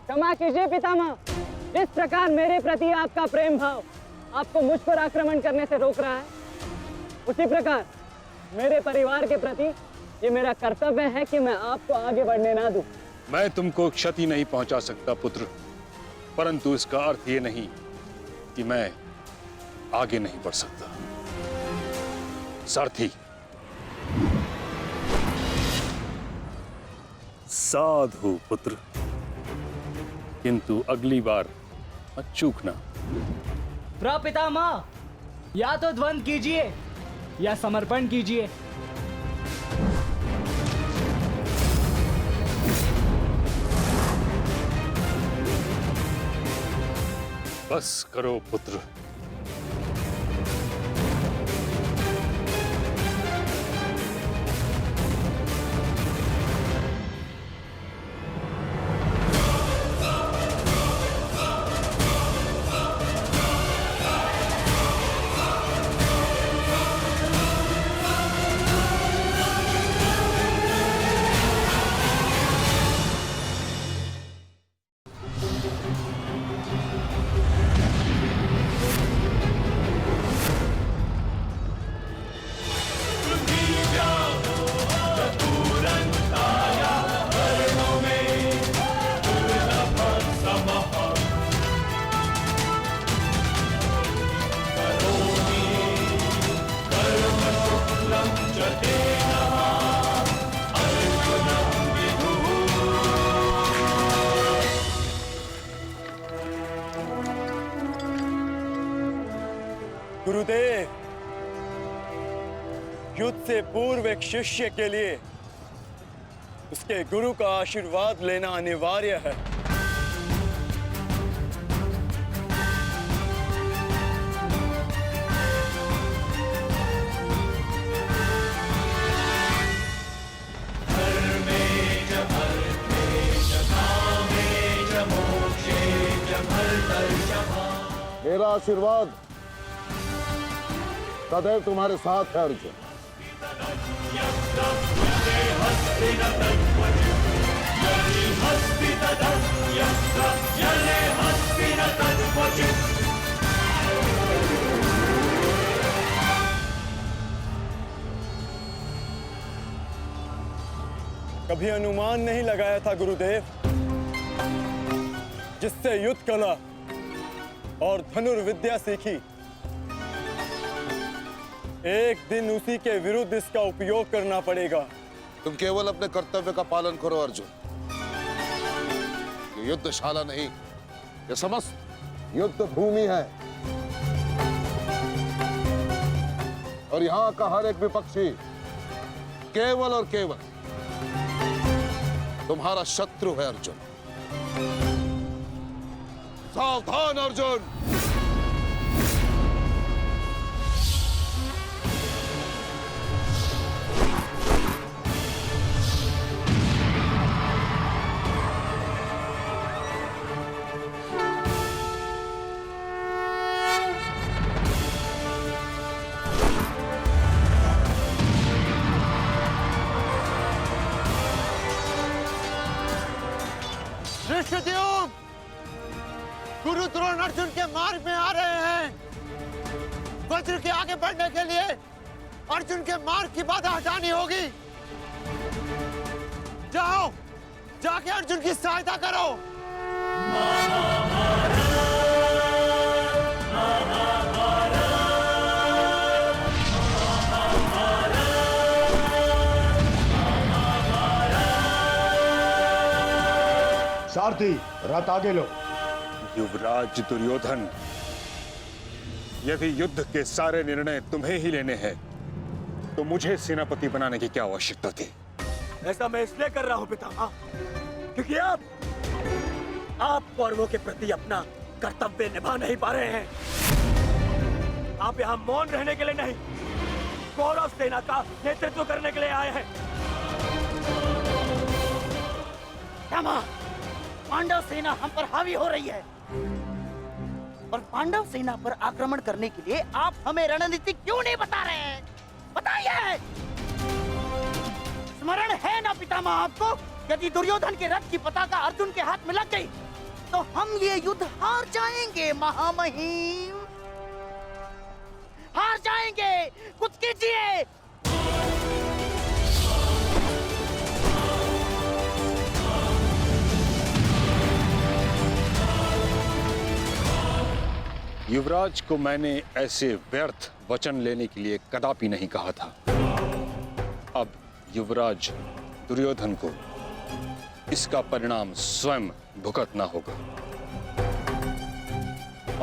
क्षमा कीजिए पितामह, जिस प्रकार मेरे प्रति आपका प्रेम भाव आपको मुझ पर आक्रमण करने से रोक रहा है, उसी प्रकार मेरे परिवार के प्रति ये मेरा कर्तव्य है कि मैं आपको आगे बढ़ने ना दूं। मैं तुमको क्षति नहीं पहुंचा सकता पुत्र, परंतु इसका अर्थ ये नहीं कि मैं आगे नहीं बढ़ सकता। सारथी, साधु पुत्र, किंतु अगली बार मत चूकना। प्रपितामह, या तो द्वंद कीजिए या समर्पण कीजिए। बस करो पुत्र। गुरुदेव, युद्ध से पूर्व एक शिष्य के लिए उसके गुरु का आशीर्वाद लेना अनिवार्य है। मेरा आशीर्वाद सदैव तुम्हारे साथ है अर्जुन। कभी अनुमान नहीं लगाया था गुरुदेव, जिससे युद्ध कला और धनुर्विद्या सीखी, एक दिन उसी के विरुद्ध इसका उपयोग करना पड़ेगा। तुम केवल अपने कर्तव्य का पालन करो अर्जुन। ये युद्धशाला नहीं, ये समस्त युद्ध भूमि है और यहाँ का हर एक विपक्षी केवल और केवल तुम्हारा शत्रु है अर्जुन। सावधान अर्जुन। ऋषिद्युम्न, गुरु द्रोण अर्जुन के मार्ग में आ रहे हैं। वज्र के आगे बढ़ने के लिए अर्जुन के मार्ग की बाधा हटानी होगी। जाओ, जाके अर्जुन की सहायता करो। सारथी, रथ आगे लो। युवराज दुर्योधन, यदि युद्ध के सारे निर्णय तुम्हें ही लेने हैं तो मुझे सेनापति बनाने की क्या आवश्यकता थी? ऐसा मैं इसलिए कर रहा हूं पितामह, क्योंकि आप कौरवों के प्रति अपना कर्तव्य निभा नहीं पा रहे हैं। आप यहाँ मौन रहने के लिए नहीं, कौरव सेना का नेतृत्व करने के लिए आए हैं। पितामह, पांडव सेना हम पर हावी हो रही है और पांडव सेना पर आक्रमण करने के लिए आप हमें रणनीति क्यों नहीं बता रहे हैं? बताइए। स्मरण है ना पितामह आपको, यदि दुर्योधन के रथ की पताका अर्जुन के हाथ में लग गई तो हम ये युद्ध हार जाएंगे महामहिम, हार जाएंगे। कुछ कीजिए। युवराज को मैंने ऐसे व्यर्थ वचन लेने के लिए कदापि नहीं कहा था। अब युवराज दुर्योधन को इसका परिणाम स्वयं भुगतना होगा।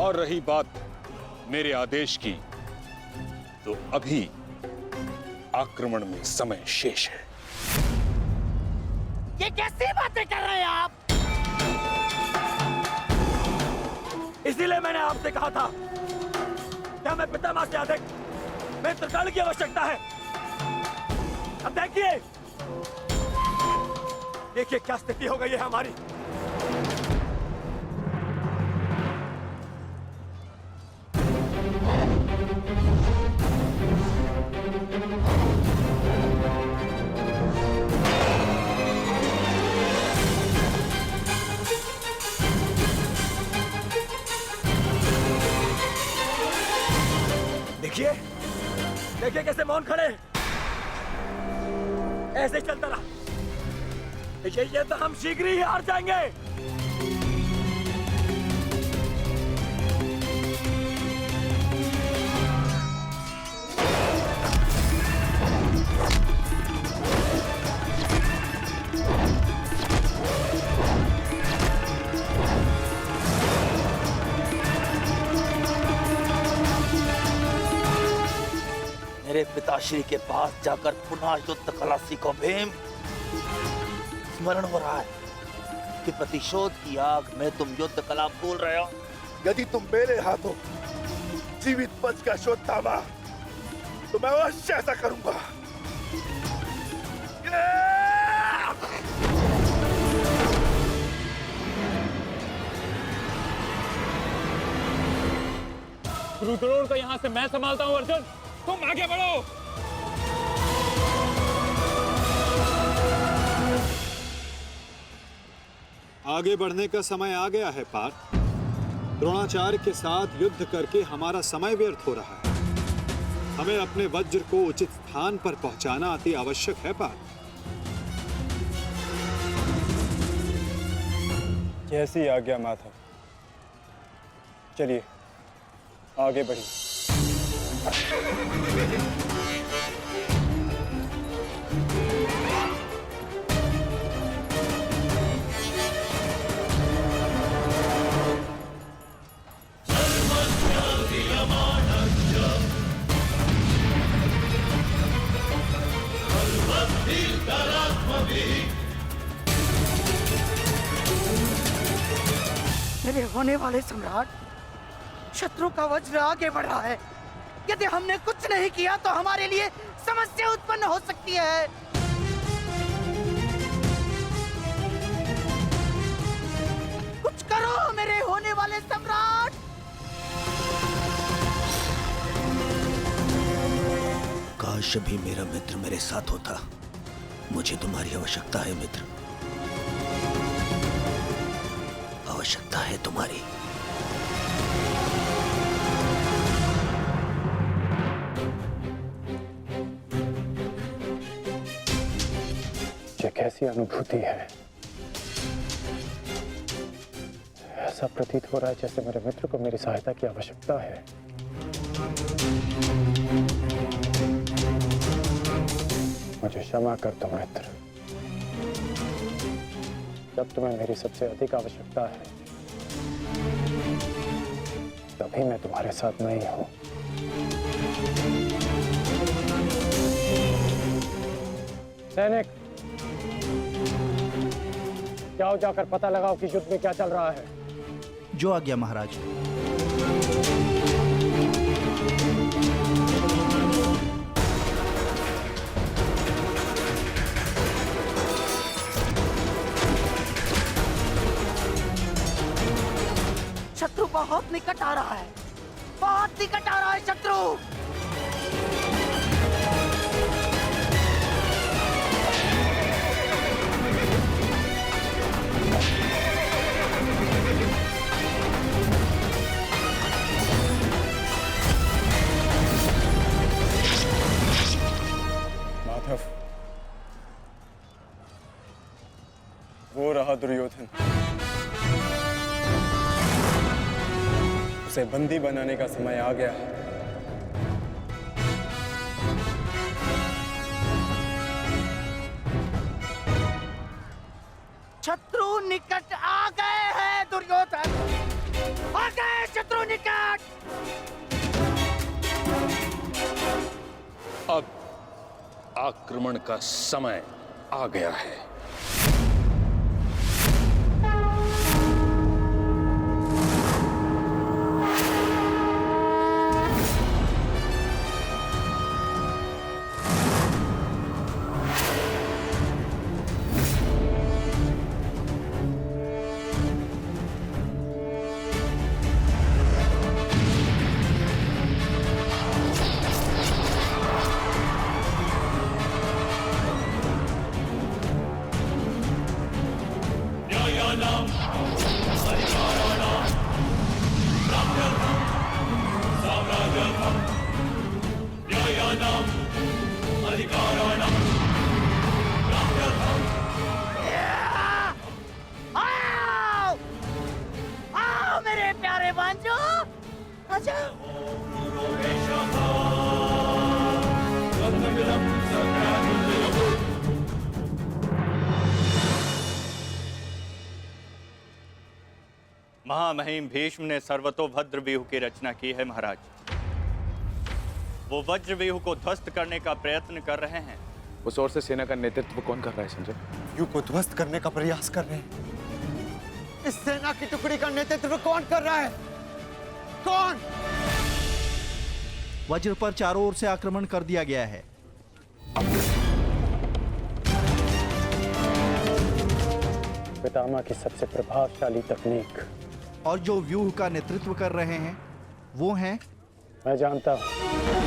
और रही बात मेरे आदेश की, तो अभी आक्रमण में समय शेष है। ये कैसी बातें कर रहे हैं आप? इसीलिए मैंने आपसे कहा था कि हमें पितामह से अधिक मित्रगण की आवश्यकता है। अब देखिए क्या स्थिति हो गई है हमारी। देखिए कैसे मौन खड़े, ऐसे चलता रहा ये तो हम शीघ्र ही हार जाएंगे। मेरे पिताश्री के पास जाकर पुनः युद्ध कला सीखो भीम। स्मरण हो रहा है कि प्रतिशोध की आग में तुम युद्ध कला भूल रहे हो। यदि तुम मेरे हाथों जीवित बचकर शोध थामा तो मैं अवश्य ऐसा करूंगा। गुरु द्रोण को यहाँ से मैं संभालता हूँ। अर्जुन, तुम आगे बढ़ो। आगे बढ़ने का समय आ गया है पार्थ। द्रोणाचार्य के साथ युद्ध करके हमारा समय व्यर्थ हो रहा है। हमें अपने वज्र को उचित स्थान पर पहुंचाना अति आवश्यक है पार्थ। जैसी आज्ञा माता। चलिए आगे बढ़िए। मेरे होने वाले सम्राट, शत्रु का वज्र आगे बढ़ रहा है। यदि हमने कुछ नहीं किया तो हमारे लिए समस्या उत्पन्न हो सकती है। कुछ करो मेरे होने वाले सम्राट। काश भी मेरा मित्र मेरे साथ होता। मुझे तुम्हारी आवश्यकता है मित्र। आवश्यकता है तुम्हारी। ये कैसी अनुभूति है? ऐसा प्रतीत हो रहा है जैसे मेरे मित्र को मेरी सहायता की आवश्यकता है। मुझे क्षमा कर दो मित्र। जब तुम्हें मेरी सबसे अधिक आवश्यकता है तभी मैं तुम्हारे साथ नहीं हूं। सैनिक, जाओ जाकर पता लगाओ कि युद्ध में क्या चल रहा है। जो आज्ञा महाराज। शत्रु बहुत निकट आ रहा है, बहुत निकट आ रहा है शत्रु। माधव, वो रहा दुर्योधन। उसे बंदी बनाने का समय आ गया है। शत्रु निकट आ गए हैं दुर्योधन, आ गए शत्रु निकट। अब आक्रमण का समय आ गया है। आओ, आओ मेरे प्यारे बांजो, आजा। महामहिम भीष्म ने सर्वतोभद्र व्यूह की रचना की है महाराज। वो वज्र व्यूह को ध्वस्त करने का प्रयत्न कर रहे हैं। उस ओर से सेना का नेतृत्व कौन कर रहा है संजय? व्यूह को ध्वस्त करने का प्रयास कर रहे हैं। इस सेना की टुकड़ी का नेतृत्व कौन कर रहा है? कौन? वज्र पर चारों ओर से आक्रमण कर दिया गया है। पितामह की सबसे प्रभावशाली तकनीक। और जो व्यूह का नेतृत्व कर रहे हैं वो हैं? मैं जानता हूं।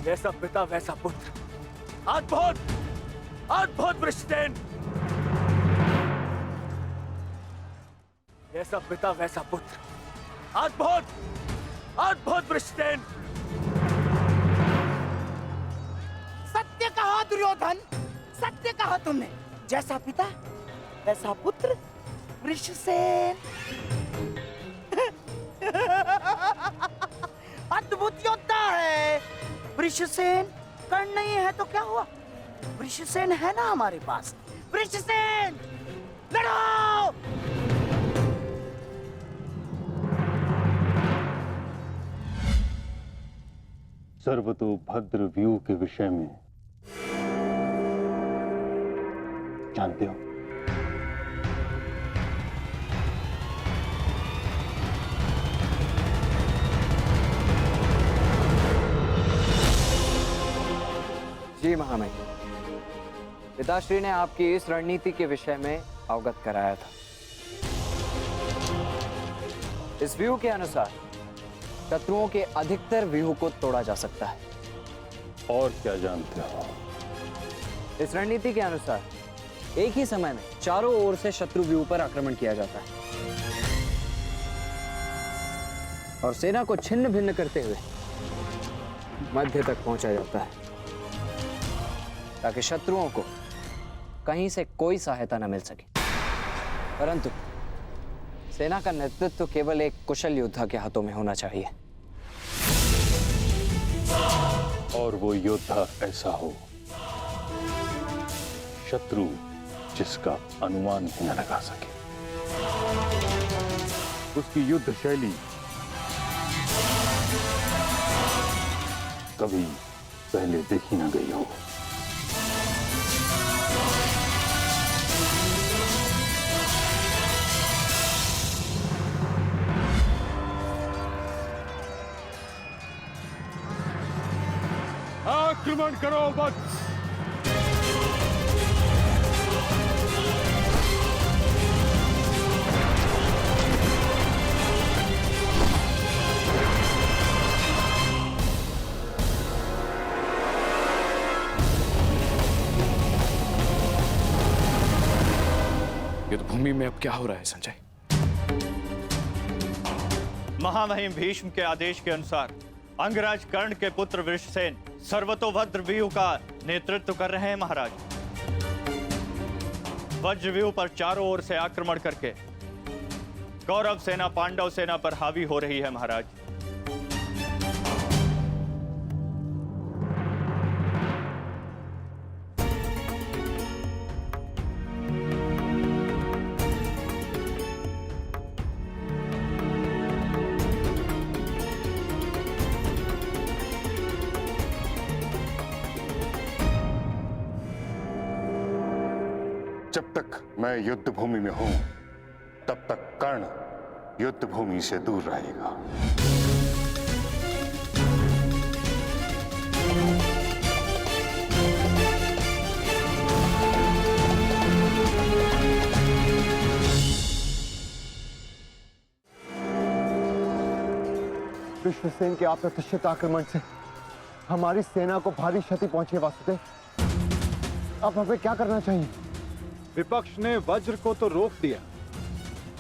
जैसा पिता वैसा पुत्र। अद्भुत, अद्भुत वृषसेन। जैसा पिता वैसा पुत्र। अद्भुत वृषसेन। सत्य कहा दुर्योधन, सत्य कहा तुमने। जैसा पिता वैसा पुत्र वृषसेन। अद्भुत योद्धा है वृषसेन। कर्ण नहीं है तो क्या हुआ, वृषसेन है ना हमारे पास। वृषसेन लड़ो। सर्वतोभद्र व्यू के विषय में जानते हो? जी महामहिम, पिताश्री ने आपकी इस रणनीति के विषय में अवगत कराया था। इस व्यू के अनुसार शत्रुओं के अधिकतर व्यूह को तोड़ा जा सकता है। और क्या जानते हो? इस रणनीति के अनुसार एक ही समय में चारों ओर से शत्रु व्यूह पर आक्रमण किया जाता है और सेना को छिन्न भिन्न करते हुए मध्य तक पहुंचा जाता है ताकि शत्रुओं को कहीं से कोई सहायता न मिल सके। परंतु सेना का नेतृत्व केवल एक कुशल योद्धा के हाथों में होना चाहिए। और वो योद्धा ऐसा हो शत्रु जिसका अनुमान भी न लगा सके। उसकी युद्ध शैली कभी पहले देखी न गई हो। आक्रमण करो वत्स। युद्ध भूमि में अब क्या हो रहा है संजय? महामहिम भीष्म के आदेश के अनुसार अंगराज कर्ण के पुत्र वृषसेन सर्वतोभद्र व्यूह का नेतृत्व कर रहे हैं महाराज। वज्र व्यूह पर चारों ओर से आक्रमण करके कौरव सेना पांडव सेना पर हावी हो रही है महाराज। जब तक मैं युद्ध भूमि में हूं तब तक कर्ण युद्ध भूमि से दूर रहेगा। विश्वसेन के अप्रत्याशित आक्रमण से हमारी सेना को भारी क्षति पहुंची है वासुदेव। अब हमें क्या करना चाहिए? विपक्ष ने वज्र को तो रोक दिया,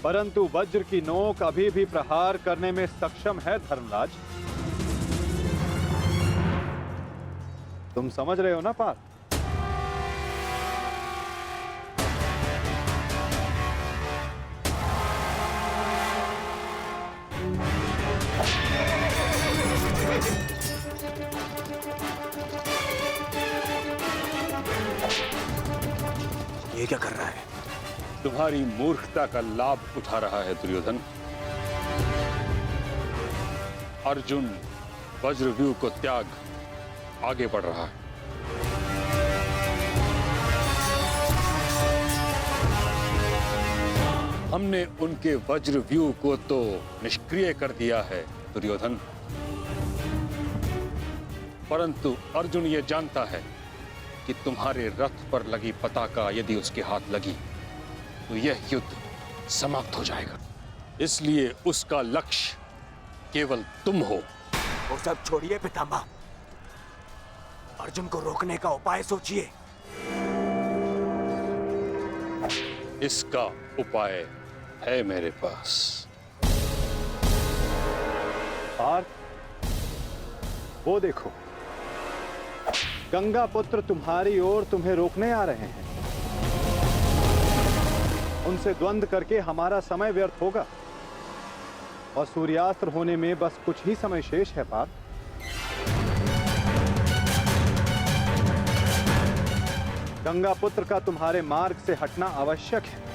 परंतु वज्र की नोक अभी भी प्रहार करने में सक्षम है धर्मराज। तुम समझ रहे हो ना पार्थ? ये क्या कर रहा है? तुम्हारी मूर्खता का लाभ उठा रहा है दुर्योधन। अर्जुन वज्रव्यूह को त्याग आगे बढ़ रहा है। हमने उनके वज्रव्यूह को तो निष्क्रिय कर दिया है दुर्योधन, परंतु अर्जुन ये जानता है कि तुम्हारे रथ पर लगी पताका यदि उसके हाथ लगी तो यह युद्ध समाप्त हो जाएगा। इसलिए उसका लक्ष्य केवल तुम हो। वो सब छोड़िए पितामह, अर्जुन को रोकने का उपाय सोचिए। इसका उपाय है मेरे पास। पार्थ, वो देखो, गंगा पुत्र तुम्हारी ओर तुम्हें रोकने आ रहे हैं। उनसे द्वंद्व करके हमारा समय व्यर्थ होगा और सूर्यास्त होने में बस कुछ ही समय शेष है। पार्थ, गंगा पुत्र का तुम्हारे मार्ग से हटना आवश्यक है।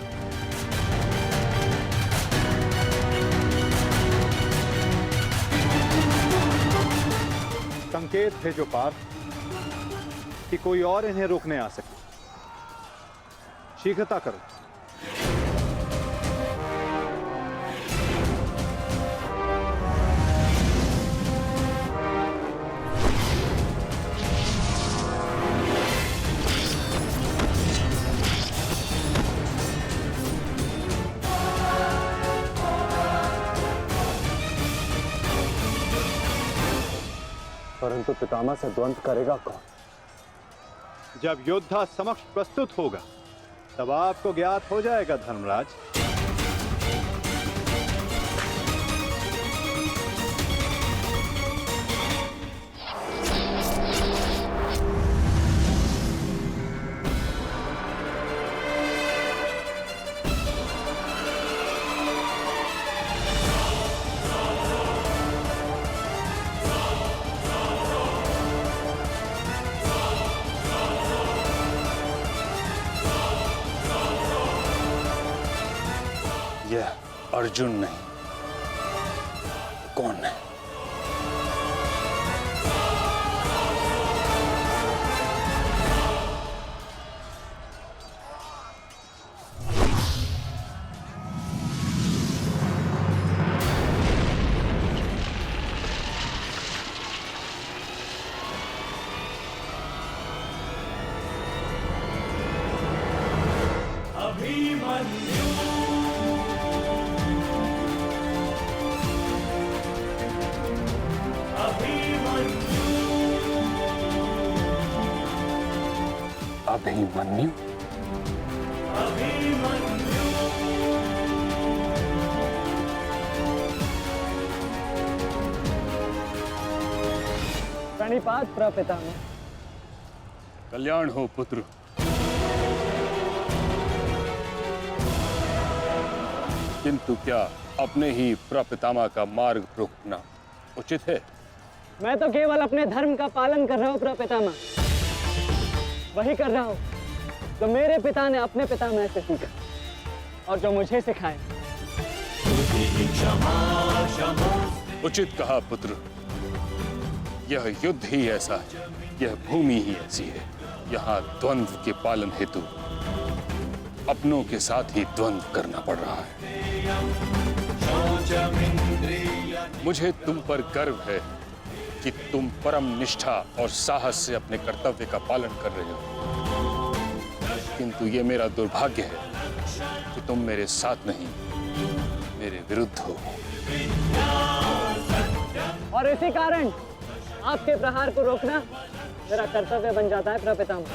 संकेत भेजो पार्थ कि कोई और इन्हें रोकने आ सके। शीघ्रता करो। परंतु पितामह से द्वंद्व करेगा कौन? जब योद्धा समक्ष प्रस्तुत होगा तब आपको ज्ञात हो जाएगा धर्मराज। यह अर्जुन नहीं, कौन है? अभिमन्यु? प्रणिपात प्रपितामह। कल्याण हो पुत्र। किंतु क्या अपने ही प्रपितामह का मार्ग रोकना उचित है? मैं तो केवल अपने धर्म का पालन कर रहा हूँ प्रपितामह। वही कर रहा हूँ जो मेरे पिता ने अपने पितामह से सीखा और जो मुझे सिखाए। उचित कहा पुत्र। यह युद्ध ही ऐसा है, यह भूमि ही ऐसी है। यहाँ द्वंद्व के पालन हेतु अपनों के साथ ही द्वंद्व करना पड़ रहा है। मुझे तुम पर गर्व है कि तुम परम निष्ठा और साहस से अपने कर्तव्य का पालन कर रहे हो, किंतु ये मेरा दुर्भाग्य है कि तुम मेरे साथ नहीं, मेरे विरुद्ध हो। और इसी कारण आपके प्रहार को रोकना मेरा कर्तव्य बन जाता है प्रपितामह।